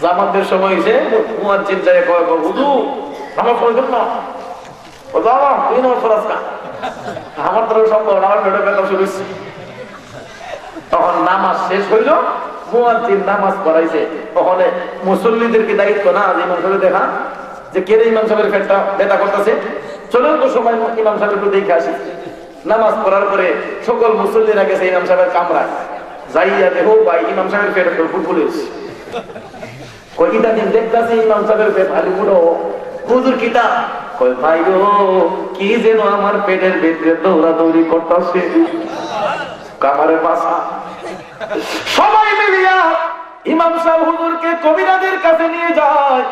Speaker 3: জামাতের সময় এসে মুয়াজ্জিন যায়, কয় হুজুর নামাজ পড়বেন না? ও বাবা তুই নামাজ পড়াস না, আমার দ্বারা সম্ভব না, আমার পেটে ব্যথা শুরু হয়েছে। তখন নামাজ শেষ হইল, মুয়াজ্জিন নামাজ পড়াইছে, তখন মুসল্লিদেরকে দায়িত্ব না যে ইমাম সাহেব দেখা যে কে ইমাম সাহেবের পেটটা ব্যথা করতেছে, চলো তো সময় ইমাম সাহেব একটু দেখে আসি। নামাজ পড়ার পরে সকল মুসল্লিরা গেছে ইমাম সাহেবের কামরায়, যাইয়া দেখো ভাই ইমাম সাহেবের পেট ফুটবল হয়েছে। কয়টা দিন দেখতেছে ইমাম সাহেবের পেট ভালো পুরো, হুজুর কিতা কয় ভাই গো কি যেন আমার পেটের ভিতরে দৌড়াদৌড়ি করতেছে, কামারে পাশা। সবাই মিলিয়া ইমাম সাহেব হুজুরকে কবিরাজের কাছে নিয়ে যায়।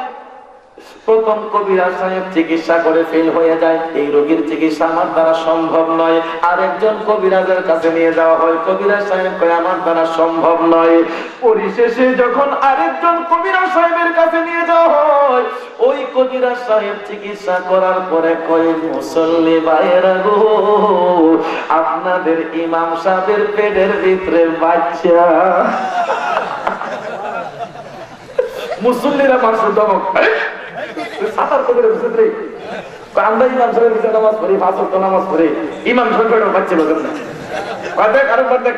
Speaker 3: প্রথম কবিরাজ সাহেব চিকিৎসা করে ফেল হয়ে যায়, এই রোগীর চিকিৎসা আমার দ্বারা সম্ভব নয়। আরেকজন কবিরাজের কাছে নিয়ে যাওয়া হয়, কবিরাজ সাহেব কয় আমার দ্বারা সম্ভব নয়। পরিশেষে যখন আরেকজন কবিরাজ সাহেবের কাছে নিয়ে যাওয়া হয়, ওই কবিরাজ সাহেব চিকিৎসা করার পরে কয়, মুসল্লি ভাইয়েরা গো, আপনাদের ইমাম সাহেবের পেটের ভিতরে বাচ্চা। মুসল্লিরা মাসুর দমক, সাতার কবির ভিতরে আমরা ইমাম সাহেবের ভিতরে নামাজ পড়ি, 5 ওয়াক্ত নামাজ পড়ি, ইমাম সাহেবের বাচ্চা লোকের না। দেখ আরো দেখ,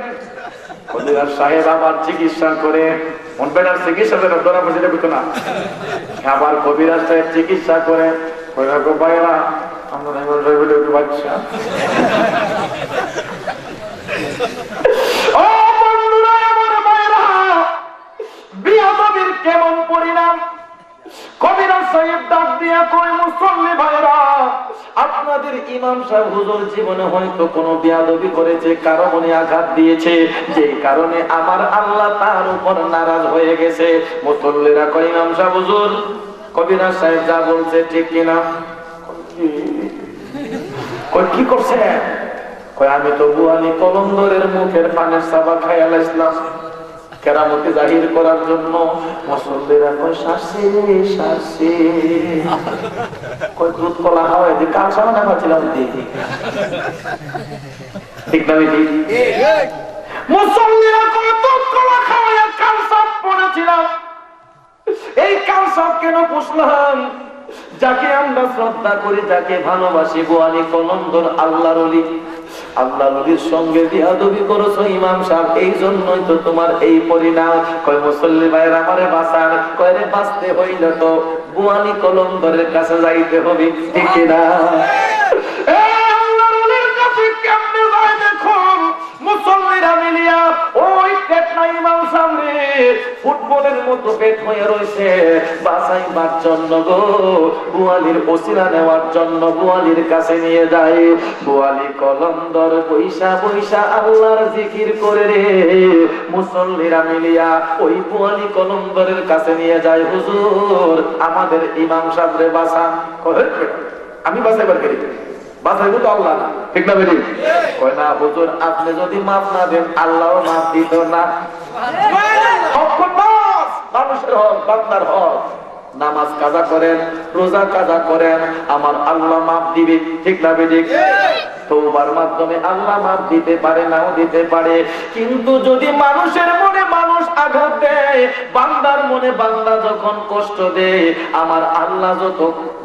Speaker 3: কবিরাজ সাহেব আবার চিকিৎসা করে, মন বেটার চিকিৎসা করে ধরা পড়ে বুঝতো না। আবার কবিরাজ সাহেব চিকিৎসা করে, ভাইরা আমরা ইমাম সাহেবের একটু বাচ্চা। ও বন্ধুরা, আমার ভাইরা, বিয়াদবির কেমন পরিণাম। কবিরাজ সাহেব ডাক দিয়া কয়, মুসল্লি ভাইরা, আপনাদের ইমাম সাহেব হুজুর জীবনে হয়তো কোনো বিয়াদবি করেছে, কারো মনে আঘাত দিয়েছে, যে কারণে আমার আল্লাহ তার উপর নারাজ হয়ে গেছে। মুসল্লিরা কয়, ইমাম সাহেব হুজুর কবিরাজ সাহেব যা বলছে ঠিক কিনা? কয় কি করছে? কয় আমি তো বুয়ালি কলন্দরের মুখের পানের সাবা খাইয়া লাইছিলাম কেরামতি জাহির করার জন্য। মুসল্লিরা কয় শাসি শাসি, কয় দুধ কলা হাওয়াই দি কাল সামনে পাচ্ছিলাম দেখি, ঠিক না বেটি? মুসল্লিরা কয় দুধ কলা খাওয়াই কাল সাপ পড়েছিলাম। এই কাল সাপ কেন পুষলাম? যাকে আমরা শ্রদ্ধা করি, যাকে ভালোবাসি, বুয়ালি কলন্দর আল্লাহর ওলি, আল্লাহ নবীর সঙ্গে বিয়াদবি করেছো ইমাম সাহেব, এই জন্যই তো তোমার এই পরিণাম। কয় মুসল্লি ভাইরা আমারে বাঁচান। কয় রে বাঁচতে হইলে তো বুয়ানি কলমদরের কাছে যাইতে হবে, ঠিক না? কেমনে যায় দেখুন মুসল্লিরা মিলিয়া ওই পেট না ইমাম সামনে ফুটবলের মতো পেট হয়ে রয়েছে, বাঁচাইবার জন্য গো বুয়ালির ওসিলা নেওয়ার জন্য বুয়ালির কাছে নিয়ে যায়। বুয়ালি কলমদর বৈশা বৈশা আল্লাহর জিকির করে রে মুসল্লিরা মিলিয়া ওই বুয়ালি কলমদরের কাছে নিয়ে যায়, হুজুর আমাদের ইমাম সাহেবরে বাঁচান। আমি বাঁচাইবার করি, বাঁচাইবো তো আল্লাহ না, ঠিক না বেরি? কয় না হুজুর আপনি যদি মাফ না দেন আল্লাহও মাফ দিত না। মানুষের হক, বান্দার হক। নামাজ কাজা করেন, রোজা কাজা করেন, আমার আল্লাহ মাফ দিবে, ঠিক না বেরি? তওবার মাধ্যমে আল্লাহ মাফ দিতে পারে, নাও দিতে পারে। কিন্তু যদি মানুষের মনে মানুষ আঘাত দেয়, বান্দার মনে বান্দা যখন কষ্ট দেয়, আমার আল্লাহ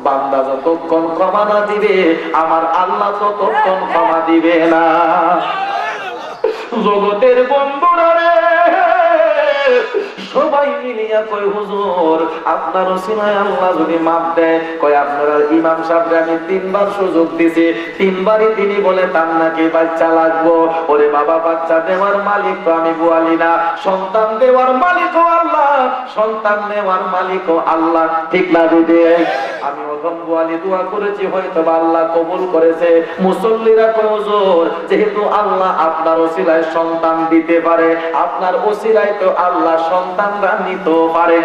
Speaker 3: বান্দা যতক্ষণ ক্ষমা না দিবে আমার আল্লাহ ততক্ষণ ক্ষমা দিবে না। জগতের বন্ধুরা রে সবাই মিলিয়া কয় হুজুর আপনার ওসিলায় আল্লাহ যদি মাফ দেয়, কয় আপনারা ইমাম সাহেবরে আমি 3 বার সুযোগ দিছি, 3 বারই তিনি বলে তার নাকি বাচ্চা লাগবো। ওরে বাবা বাচ্চা দেওয়ার মালিক তো আমি বুয়ালি না, সন্তান দেওয়ার মালিকও আল্লাহ, সন্তান দেওয়ার মালিকও আল্লাহ, ঠিক না দিদি? আমি ওরকম বুয়ালি দোয়া করেছি, হয়তো আল্লাহ কবুল করেছে। মুসল্লিরা কয় হুজুর যেহেতু আল্লাহ আপনার ওসিলায় সন্তান দিতে পারে, আপনার ওসিলায় তো আল্লাহ সন্তানরা নিতে পারে।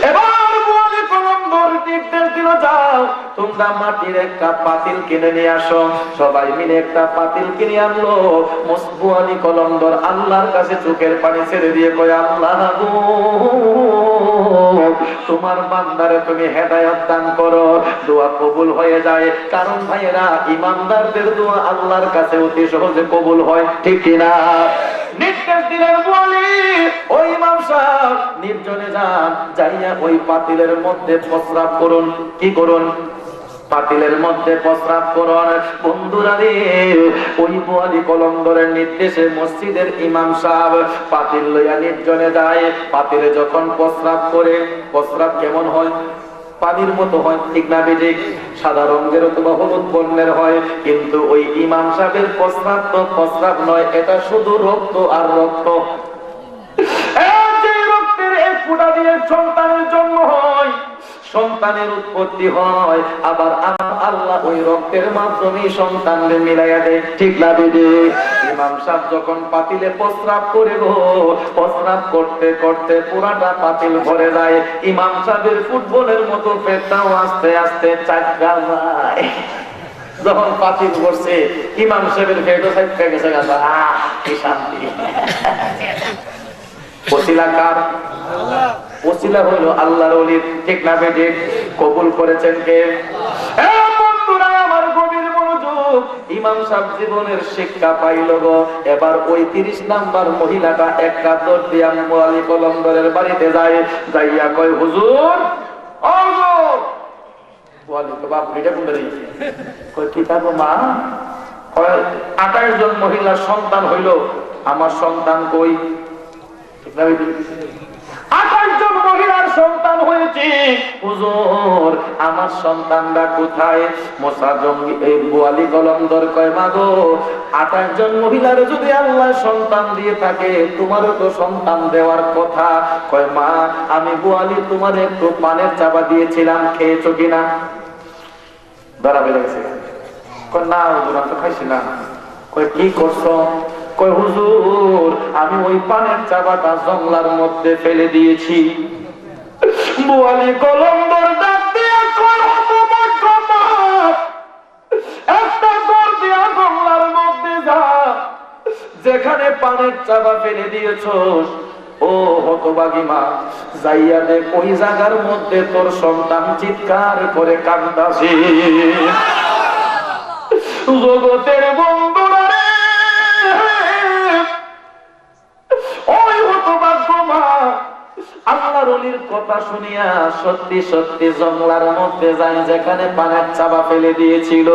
Speaker 3: এবার বুয়ালি কলমদর নির্দেশ দিল, যাও তোমরা মাটির একটা পাতিল কিনে নিয়ে আসো। সবাই মিলে একটা পাতিল কিনে আনলো। বুয়ালি কলমদর আল্লাহর কাছে চোখের পানি ছেড়ে দিয়ে কয় আল্লাহ গো তোমার বান্দারে তুমি হেদায়েত দান করো, দোয়া কবুল হয়ে যায়। কারণ ভাইয়েরা ইমানদারদের দোয়া আল্লাহর কাছে অতি সহজে কবুল হয়, ঠিক কিনা? নির্দেশ দিলেন বলি ওই ইমাম সাহেব নির্জনে যান, যাইয়া ওই পাতিলের মধ্যে প্রস্রাব করুন। কি করুন? পাতিলের মধ্যে প্রস্রাব করুন। বন্ধুরা রে ওই বুয়ালি কলমদরের নির্দেশে মসজিদের ইমাম সাহেব পাতিল লইয়া নির্জনে যায়। পাতিলে যখন প্রস্রাব করে, প্রস্রাব কেমন হয়? পানির মতো হয়, ঠিক না বেঠিক? সাদা রঙের অথবা হলুদ বর্ণের হয়। কিন্তু ওই ইমাম সাহেবের প্রস্রাব তো প্রস্রাব নয়, এটা শুধু রক্ত আর রক্ত। এই রক্তের এক ফোঁটা দিয়ে সন্তানের জন্ম হয়, সন্তানের উৎপত্তি হয়, আবার আল্লাহ ওই রক্তের মাধ্যমে সন্তানদের মিলাইয়া দেয়, ঠিক না বেঠিক? ইমাম সাহেব যখন পাতিলে প্রস্রাব করে গো, প্রস্রাব করতে করতে পুরাটা পাতিল ভরে যায়। ইমাম সাহেবের ফুটবলের মতো পেটটাও আস্তে আস্তে চাকা যায়। যখন পাতিল ভরছে ইমাম সাহেবের পেটও চাকা গেছে, কি শান্তি। ওসিলা কার? ওসিলা হলো আল্লাহর ওলি, ঠিক না বেঠিক? কবুল করেছেন কে? বন্ধুরা আমার গভীর মনোযোগ। ইমাম সাহেব জীবনের শিক্ষা পাইল গো। এবার ওই 30 নাম্বার মহিলাটা একটা দৌড় দিয়া বুয়ালি কলমদরের বাড়িতে যায়, যাইয়া কয় হুজুর ও হুজুর। বুয়ালি তো বাপ ভিড়ে বলে দিয়েছে, কয় কি থাকবো মা? কয় 28 জন মহিলার সন্তান হইল, আমার সন্তান কই? 28 জন মহিলার সন্তান হয়েছে, হুজুর আমার সন্তানরা কোথায়? মোসা জঙ্গি এই বুয়ালি কলমদর কয় মা গো 28 জন মহিলার যদি আল্লাহ সন্তান দিয়ে থাকে তোমারও তো সন্তান দেওয়ার কথা। কয় মা আমি বুয়ালি তোমার একটু পানের চাপা দিয়েছিলাম, খেয়েছো কিনা? ধরা বেড়ে গেছে। কয় না হুজুর আমি তো খাইছি না। কয় কি করছো? কয় হুজুর আমি ওই পানের চাপাটা জংলার মধ্যে ফেলে দিয়েছি। বুয়ালি কলমদর ডাক দিয়া কয় একটা দর দিয়া জংলার মধ্যে যা, যেখানে পানের চাপা ফেলে দিয়েছো ও হতভাগী মা যাইয়া দেখ ওই জায়গার মধ্যে তোর সন্তান চিৎকার করে কাঁদতাছে। জগতের বন্ধুরা রে ওই হতভাগ্য মা আল্লাহর ওলির কথা কথা শুনিয়া সত্যি সত্যি জঙ্গলার মধ্যে যাই, যেখানে পানের চাপা ফেলে দিয়েছিল,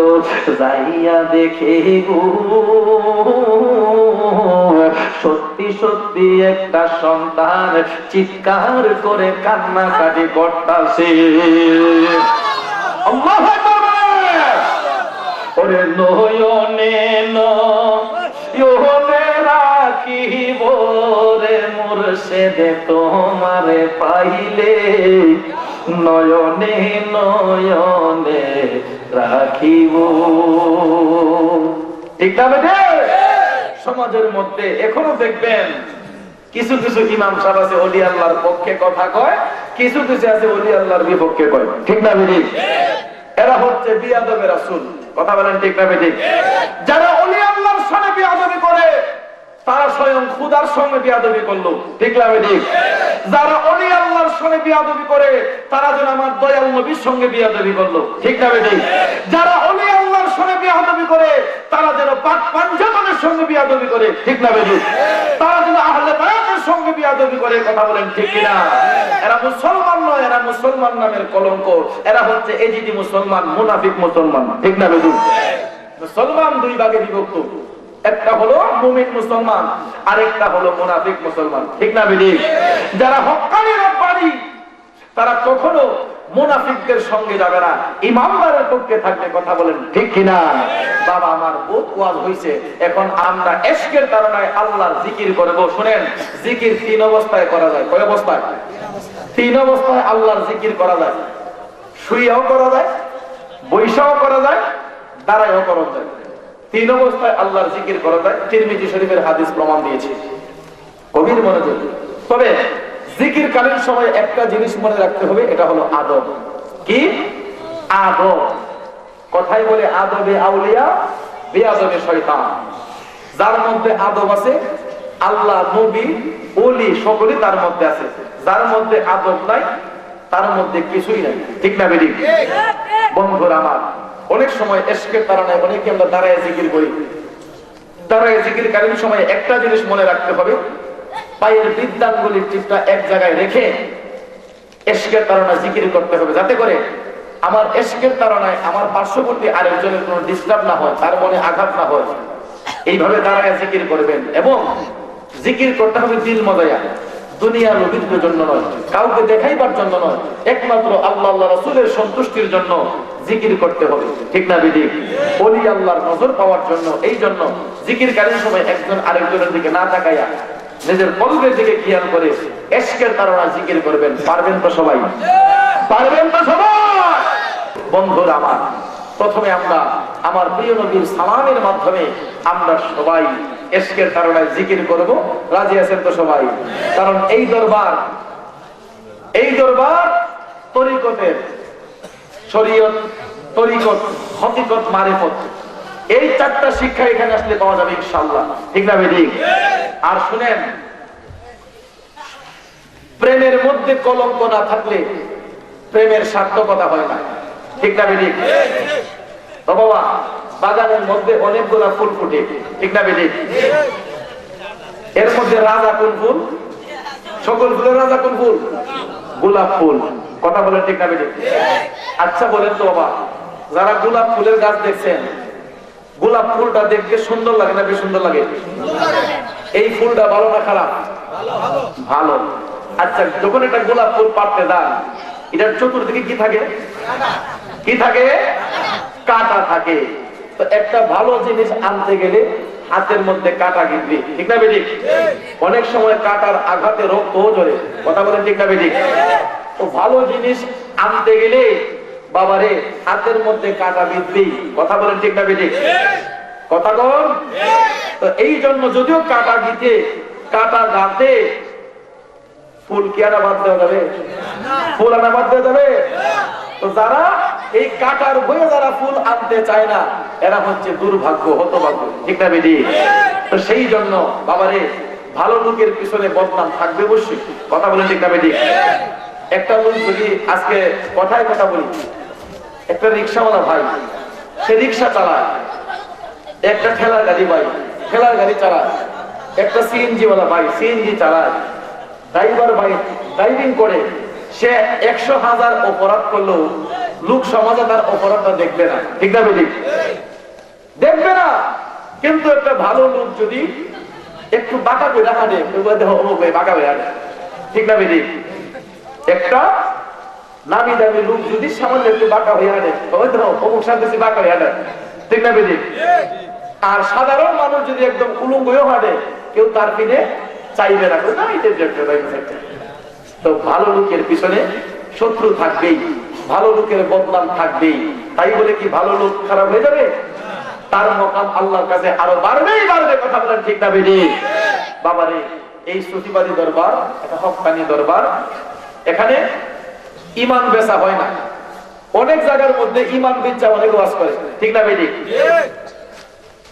Speaker 3: যাইয়া দেখে গো সত্যি সত্যি একটা সন্তান চিৎকার করে কান্নাকাটি করতাছে। আল্লাহু আকবার। ওরে নয়নে নয়নে রাখিব রে মুর্শিদে তোমারে পাইলে, নয়নে নয়নে রাখিব। ঠিক না বেটে? সমাজের মধ্যে এখনো দেখবেন কিছু কিছু ইমাম সাহেব আছে ওলি আল্লাহর পক্ষে কথা কয়, কিছু কিছু আছে ওলি আল্লাহর বিপক্ষে কয়। ঠিক না বেটি? এরা হচ্ছে বিয়াদবে রাসূল। কথা বলেন ঠিক না বেটি? যারা ওলি আল্লাহর সাথে বিয়াদবি করে তারা স্বয়ং খোদার সঙ্গে বিয়াদবি করলো। ঠিক না বেটি? যারা ওলি আল্লাহর সঙ্গে বিয়াদবি করে তারা যেন আমার দয়াল নবীর সঙ্গে বিয়াদবি করলো। ঠিক না বেটি? যারা ওলি আল্লাহর সঙ্গে বিয়াদবি করে তারা যেন পাক পাঞ্জাবের সঙ্গে বিয়াদবি করে। ঠিক না বেটি? তারা যেন আহলে বায়াতের সঙ্গে বিয়াদবি করে। কথা বলেন ঠিক কিনা? এরা মুসলমান নয়, এরা মুসলমান নামের কলঙ্ক। এরা হচ্ছে এজিদি মুসলমান, মুনাফিক মুসলমান। ঠিক না বেটি? মুসলমান দুই ভাগে বিভক্ত, একটা হলো মুমিন মুসলমান, আরেকটা হলো মুনাফিক মুসলমান। ঠিক না বেটি? যারা হক্কানি রব্বানি তারা কখনো মুনাফিকদের সঙ্গে যাবে না, ইমানদারের পক্ষে থাকবে। কথা বলেন ঠিক কিনা? বাবা আমার বহুত ওয়াজ হইছে, এখন আমরা ইশকের কারণে আল্লাহর জিকির করব। শুনেন, জিকির তিন অবস্থায় করা যায়। কয় অবস্থায়? তিন অবস্থায় আল্লাহর জিকির করা যায়। শুইয়াও করা যায়, বৈশাও করা যায়, দাঁড়ায়ও করা যায়। তিন অবস্থায় আল্লাহর জিকির করা যায়। তিরমিজি শরীফের হাদিস প্রমাণ দিয়েছে। গভীর মনোযোগ। তবে জিকির কালীন সময় একটা জিনিস মনে রাখতে হবে, এটা হলো আদব। কি? আদব। কথাই বলে আদবে আউলিয়া বেআদবে শয়তান। যার মধ্যে আদব আছে, আল্লাহ নবী ওলি সকলেই তার মধ্যে আছে। যার মধ্যে আদব নাই তার মধ্যে কিছুই নাই। ঠিক না বেটি? বন্ধুরা আমার, অনেক সময় ইশকের কারণে অনেকে আমরা দাঁড়ায় জিকির করি। দাঁড়ায় জিকির কালীন সময় একটা জিনিস মনে রাখতে হবে, পায়ের বৃদ্ধাঙ্গুলির টিপটা এক জায়গায় রেখে ইশকের কারণে জিকির করতে হবে, যাতে করে আমার ইশকের কারণে আমার পার্শ্ববর্তী আরেকজনের কোনো ডিস্টার্ব না হয়, তার মনে আঘাত না হয়। এইভাবে দাঁড়ায় জিকির করবেন এবং জিকির করতে হবে দিল মজায়া, দুনিয়ার রবির জন্য নয়, কাউকে দেখাইবার জন্য নয়, একমাত্র আল্লাহ আল্লাহ রাসূলের সন্তুষ্টির জন্য জিকির করতে হবে। ঠিক না বিধি? ওলি আল্লাহর নজর পাওয়ার জন্য। এই জন্য জিকির কালীন সময় একজন আরেকজনের দিকে না তাকাইয়া নিজের কলবের দিকে খেয়াল করে ইশকের কারণে জিকির করবেন। পারবেন তো সবাই? পারবেন তো সবাই? বন্ধুরা আমার, প্রথমে আমরা আমার প্রিয় নবীর সালামের মাধ্যমে আমরা সবাই ইশকের কারণে জিকির করব। রাজি আছেন তো সবাই? কারণ এই দরবার তরিকতের, শরীয়ত, তরিকত, হকিকত, মারিফত, এই চারটা শিক্ষা এখানে আসলে পাওয়া যাবে ইনশাআল্লাহ। ঠিক না বেঠিক? আর শুনেন, প্রেমের মধ্যে কলঙ্ক না থাকলে প্রেমের সার্থকতা হয় না। ঠিক না বেঠিক? তো বাবা, বাগানের মধ্যে অনেকগুলা ফুল ফুটে। ঠিক না বেঠিক? এর মধ্যে রাজা কোন ফুল? সকল ফুলের রাজা কোন ফুল? গোলাপ ফুল। কথা বলেন ঠিক না বেঠিক? আচ্ছা বলেন তো বাবা, যারা গোলাপ ফুলের গাছ দেখছেন, গোলাপ ফুলটা দেখতে সুন্দর লাগে না বেশ সুন্দর লাগে? এই ফুলটা ভালো না খারাপ? ভালো। আচ্ছা, যখন একটা গোলাপ ফুল পাড়তে দেন, এটার চতুর্দিকে কি থাকে? কি থাকে? কাঁটা থাকে। তো একটা ভালো জিনিস আনতে গেলে হাতের মধ্যে কাঁটা গিরবে। ঠিক না বেঠিক? অনেক সময় কাঁটার আঘাতে রক্তও ঝরে। কথা বলেন ঠিক না বেঠিক? তো ভালো জিনিস আনতে গেলে বাবারে হাতের মধ্যে কাঁটা বিঁধবেই। কথা বলেন ঠিক না বেঠিক? কথা বল। তো এই জন্য যদিও কাঁটা গিতে, কাঁটা গাতে, ফুল কি আনা বাদ দেওয়া যাবে? ফুল আনা বাদ দেওয়া যাবে? তো যারা এই কাঁটার বয়ে যারা ফুল আনতে চায় না, এরা হচ্ছে দুর্ভাগ্য, হতভাগ্য। ঠিক না বেঠিক? তো সেই জন্য বাবারে ভালো লোকের পিছনে বদনাম থাকবে অবশ্যই। কথা বলেন ঠিক না বেঠিক? একটা লোক যদি আজকে কথায় কথা বলি, একটা রিক্সাওয়ালা ভাই, সে রিক্সা চালায়, একটা ঠেলার গাড়ি ভাই ঠেলার গাড়ি চালায়, একটা সিএনজি ওয়ালা ভাই সিএনজি চালায়, ড্রাইভার ভাই ড্রাইভিং করে, সে 100,000 অপরাধ করলেও লোক সমাজে তার অপরাধটা দেখবে না, ঠিক না বেঠিক? দেখবে না। কিন্তু একটা ভালো লোক যদি একটু বাঁকা করে হাঁটে, বাঁকা হয়ে হাঁটে, ঠিক না বেঠিক? একটা নামি দামি লোক যদি সামান্য একটু বাঁকা হয়ে হাঁটে, অমুক শান্তি বাঁকা হয়ে হাঁটে, ঠিক না বেঠিক? আর সাধারণ মানুষ যদি একদম উলঙ্গ হয়ে হাঁটে, কেউ তার পিনে চাইবে না। তো ভালো লোকের পিছনে শত্রু থাকবেই, ভালো লোকের বদনাম থাকবেই। তাই বলে কি ভালো লোক খারাপ হয়ে যাবে? তার মকাম আল্লাহর কাছে আরো বাড়বেই বাড়বে। কথা বলেন ঠিক না বেঠিক? বাবারে, এই সুফিবাদী দরবার একটা হক্কানি দরবার। এখানে ইমান বেচা হয় না। অনেক জায়গার মধ্যে ইমান বেচা অনেক ওয়াজ করে, ঠিক না বেঠিক?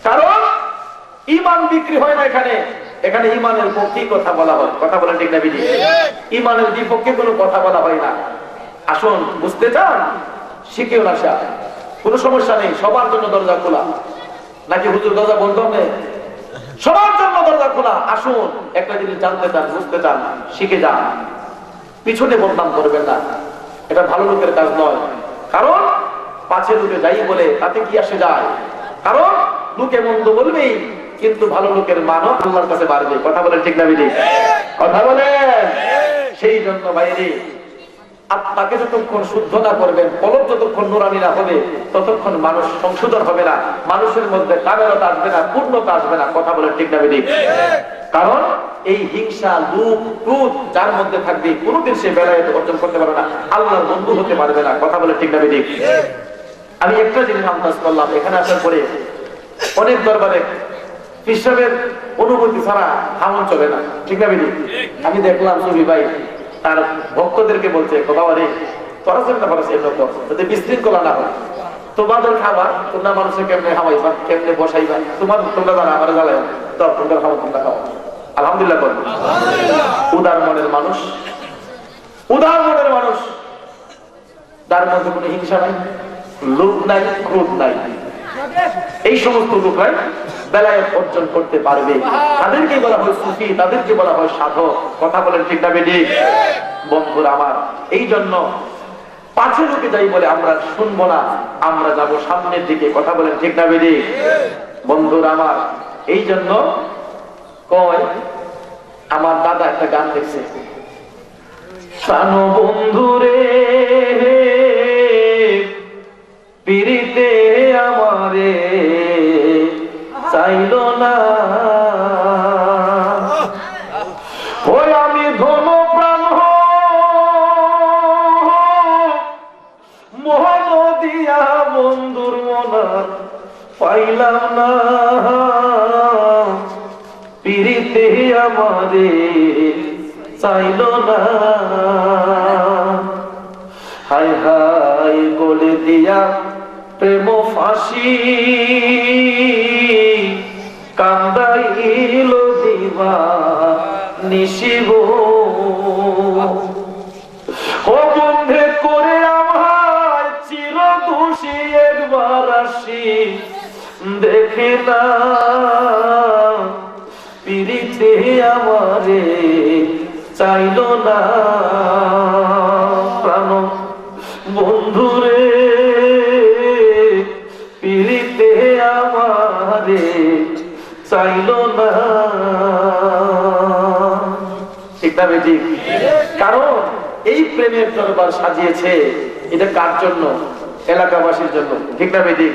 Speaker 3: কারণ ইমান বিক্রি হয় না এখানে। এখানে ইমানের পক্ষে কথা বলা হয়। কথা বলেন ঠিক না বেঠিক? ইমানের বিপক্ষে কোনো কথা বলা হয় না। আসুন, বুঝতে চান? শিখেও না, কোনো সমস্যা নেই, সবার জন্য দরজা খোলা। নাকি হুজুর দরজা বন্ধ হবে? সবার জন্য দরজা খোলা। আসুন, একটা জিনিস জানতে চান, বুঝতে চান, শিখে যান। পিছনে বদনাম করবেন না, এটা ভালো লোকের কাজ নয়। কারণ পাছে লোকে যাই বলে তাতে কি আসে যায়? কারণ লোকে মন্দ বলবেই, কিন্তু ভালো লোকের মানও আল্লাহর কাছে বাড়বে। কথা বলেন ঠিক না বেঠিক? কথা বলেন। সেই জন্য বাইরে আত্মাকে যতক্ষণ শুদ্ধ না করবেন, কলব যতক্ষণ নুরানি না হবে, ততক্ষণ মানুষ সংশোধন হবে না, মানুষের মধ্যে কামেরতা আসবে না, পূর্ণতা আসবে না। কথা বলেন ঠিক না বেঠিক? কারণ এই হিংসা, লোভ, ক্রোধ যার মধ্যে থাকবে, কোনোদিন সে বেলায়েত অর্জন করতে পারবে না, আল্লাহর বন্ধু হতে পারবে না। কথা বলেন ঠিক না বেঠিক? আমি একটা জিনিস আন্দাজ করলাম, এখানে আসার পরে অনেক দরবারে হিসাবের অনুভূতি ছাড়া হামন চলে না, ঠিক না বেঠিক? আমি দেখলাম সুবি ভাই তার ভক্তদেরকে বলছে, বাবা রে, তোরা যেমন যাতে বিশৃঙ্খলা না হয়, তোমাদের খাবার তোমরা মানুষের কেমনে খাওয়াইবা, কেমনে বসাইবা, তোমরা জানা, আমার জ্বালাই তো তোমরা খাওয়া, তোমরা খাওয়া। আলহামদুলিল্লাহ করবো। উদার মনের মানুষ, উদার মনের মানুষ, তার মধ্যে কোনো হিংসা নাই, লোভ নাই, ক্রোধ নাই। এই সমস্ত লোকরাই বেলায়েত অর্জন করতে পারবে। তাদেরকে বলা হয় সুফি, তাদেরকে বলা হয় সাধক। কথা বলেন ঠিক না বেঠিক? বন্ধুরা আমার, এই জন্য পাছে লোকে যাই বলে আমরা শুনবো না, আমরা যাব সামনের দিকে। কথা বলেন ঠিক না বেঠিক? বন্ধুরা আমার, এই জন্য কয়, আমার দাদা একটা গান দেখছে, প্রাণ বন্ধুরে পিরিতে আমারে চাইল না, ওই আমি ধন প্রাণ মোহন দিয়া বন্ধুর মনার পাইলাম না, পিরিতে আমারে চাইল না। হায় হায় বলে দিয়া প্রেম ফাঁসি, কান্দাইল দিবা নিশিব, ও বন্ধে করে আমার চির দোষী একবার আসি দেখে না, পিরিতে আমারে চাইল না, প্রাণ বন্ধুরে পিরিতে আমারে চাইল না। ঠিক না বেঠিক? কারণ এই প্রেমের দরবার সাজিয়েছে, এটা কার জন্য? এলাকাবাসীর জন্য, ঠিক না বেঠিক?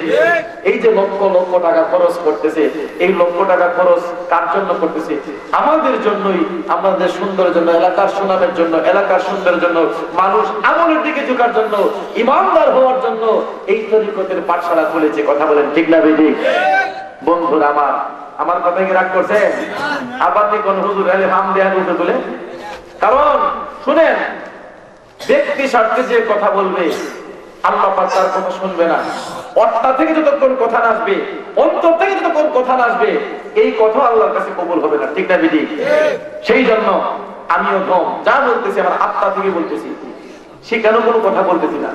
Speaker 3: এই যে লক্ষ লক্ষ টাকা খরচ করতেছে, এই লক্ষ টাকা খরচ কার জন্য করতেছে? আমাদের জন্যই, আমাদের সুন্দরের জন্য, এলাকার সুনামের জন্য, এলাকার সুন্দরের জন্য, মানুষ আমলের দিকে ঝুঁকার জন্য, ইমানদার হওয়ার জন্য এই তরিকতের পাঠশালা খুলেছে। কথা বলেন ঠিক না বেঠিক? বন্ধুরা আমার, আমার কথা কি রাগ করছে? আবার কোন হুজুর আলে হাম দেয়া উঠে বলে? কারণ শুনেন, ব্যক্তি স্বার্থে যে কথা বলবে আল্লাহ পাক তার কথা শুনবে না। অর্থা থেকে যতক্ষণ কথা আসবে, অন্তর থেকে যতক্ষণ কথা আসবে, এই কথা আল্লাহর কাছে কবুল হবে না। ঠিক না বেঠিক? সেই জন্য আমিও ধম যা বলতেছি আমার আত্মা থেকে বলতেছি, সেখানেও কোনো কথা বলতেছি না।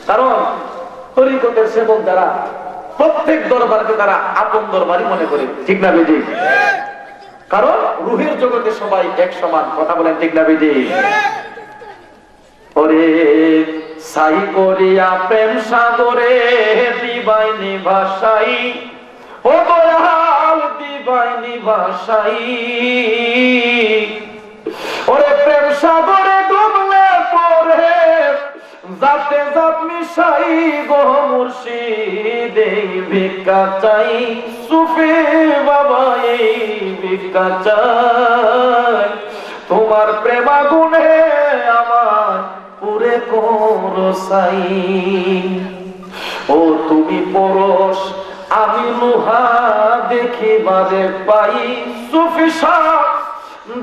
Speaker 3: কারণ তরিকতের সেবক যারা, প্রত্যেক দরবারকে তারা আপন দরবারই মনে করে। ঠিক না বেঠিক? কারণ রুহের জগতে সবাই এক সমান। কথা বলেন ঠিক না বেঠিক? ওরে সাই করিয়া প্রেম সাগরে দিবাইনি ভাষাই, ও দয়াল দিবাইনি ভাষাই। ওরে প্রেম সাগরে ডুবলে পরে যাতে জাত মিশাই গো মুর্শিদ এই ভিক্ষা চাই, সুফি বাবা এই ভিক্ষা চাই। তোমার প্রেমাগুণে আমার পুরে করসাই। ও তুমি পরশ আমি লোহা দেখিবারে পাই, সুফি সাহ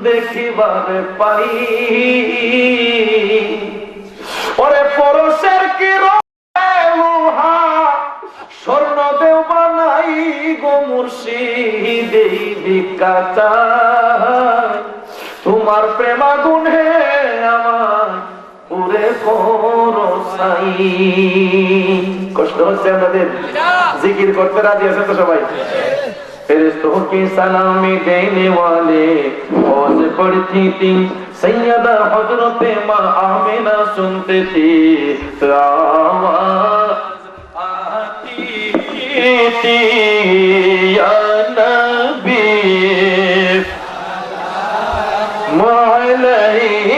Speaker 3: দেখিবারে পাই। ওরে পরশের কি লোহা স্বর্ণ দেও বানাই গো মুর্শিদ এই ভিক্ষা চাই। তোমার প্রেমাগুণে আমার পুরে করসাই। কষ্ট হচ্ছে আমাদের? জিকির করতে রাজি আছেন তো সবাই? ফেরেশতों की सलामी देने वाले फौज पढ़ती थी, सैयदा हजरत मां आमिना सुनते थी, तो आवाज आती थी या नबी मौलैका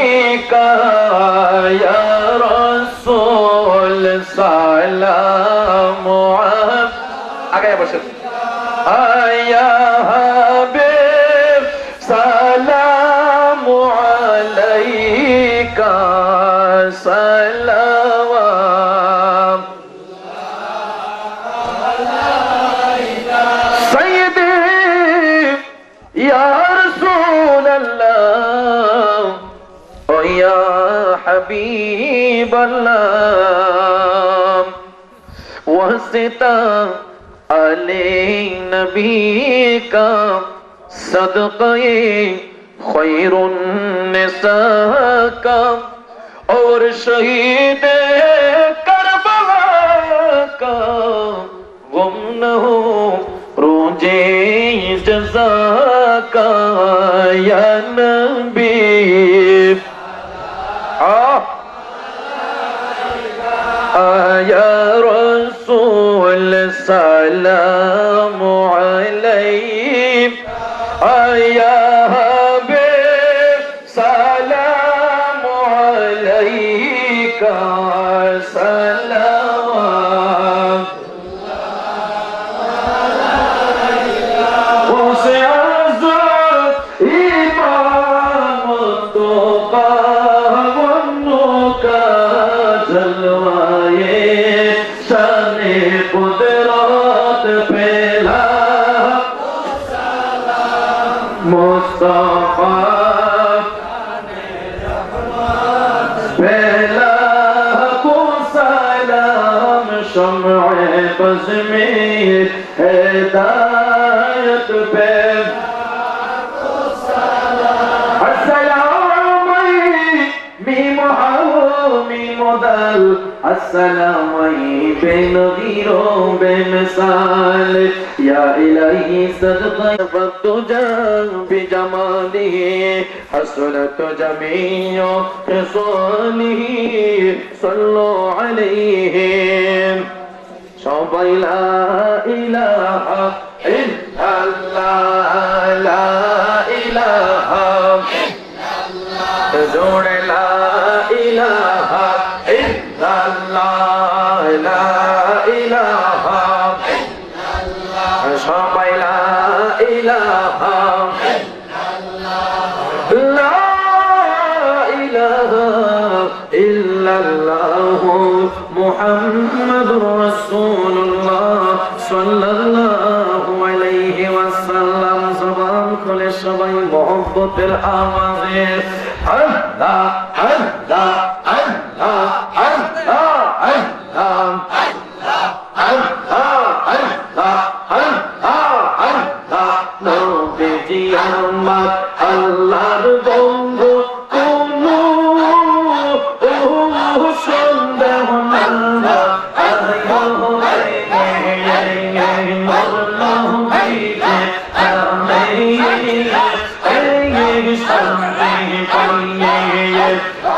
Speaker 3: या रसूल सलाम। आगे बस आया हबीब सलाम अलैका सलाम। सय्यदी या रसूल अल्लाह ओ या हबीब अल्लाह वसिता अले नबी का सदक़े खैरुन निसा का और शहीद करबला का गुम न हो रोजे जज़ा का या नबी। या रसूल सलाम अलैका या हबीब सलाम अलैका सलाम। उसे आज़ाद इमामतों का वन्नों का जलवाए शाने कुदरत फैला मुस्तफा फैला को सलाम शम्अ बज़ में हिदायत पे अस्सलामई बेनज़ीरो बेमिसाल या इलाही सदक़ा तुझा बिजमालिही हसनत जमीओ ख़िसालिही सल्लु अलैहि। सबाई ला इलाहा इल्लल्लाह ला इलाहा जोड़े ला इलाहा इल्लल्लाह ला इलाहा सबाई ला इलाहा ला इलाहा इल्लल्लाह मुहम्मदुर रसूलुल्लाह सल्लल्लाहु अलैहि वसल्लम। ज़बान खुले सबाई मोहब्बतेर आवाज़े अल्लाह अल्लाह अल्लाह अल्लाह अल्लाह अल्लाह अल्लाह अल्लाह नबीजी আমার আল্লাহর বন্ধু কোনো সন্দেহ না।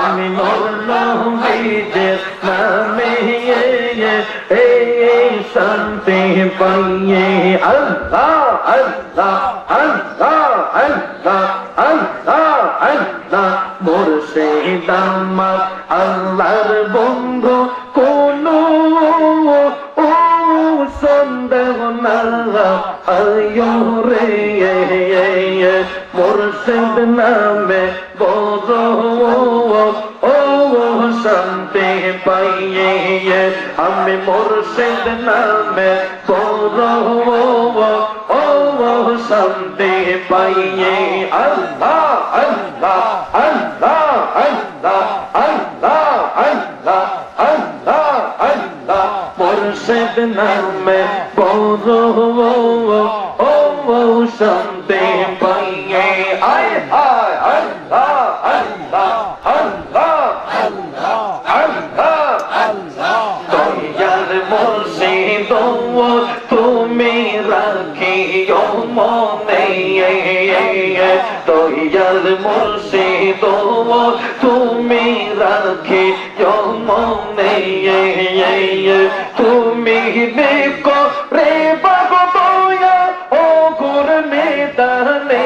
Speaker 3: আমি শান্তি পাইয়ে আল্লাহ আল্লাহ আল্লাহ আল্লাহ আল্লাহ আল্লাহ মুর্শিদ আমার আল্লাহর বন্ধু কোনো ও সন্দেহ না আয়ো রে মুর্শিদ নামে বড় ও শান্তি পাইয়ে আমি মুর্শিদ নামে বড় ও শান্তি পাইয়ে আল্লাহ আল্লাহ আল্লাহ আল্লাহ আল্লাহ আল্লাহ আল্লাহ আল্লাহ মুর্শিদ নামে বড় ও শান্তি পাইয়ে আয় হায় আল্লাহ আল্লাহ আল্লাহ আল্লাহ আল্লাহ দয়াল মুর্শিদ তুমি রাখিও মনে দয়াল মুর্শিদ তুমি রাখিও মনে তুমি দেখো রে বাবা দয়া ও গুর মেদানে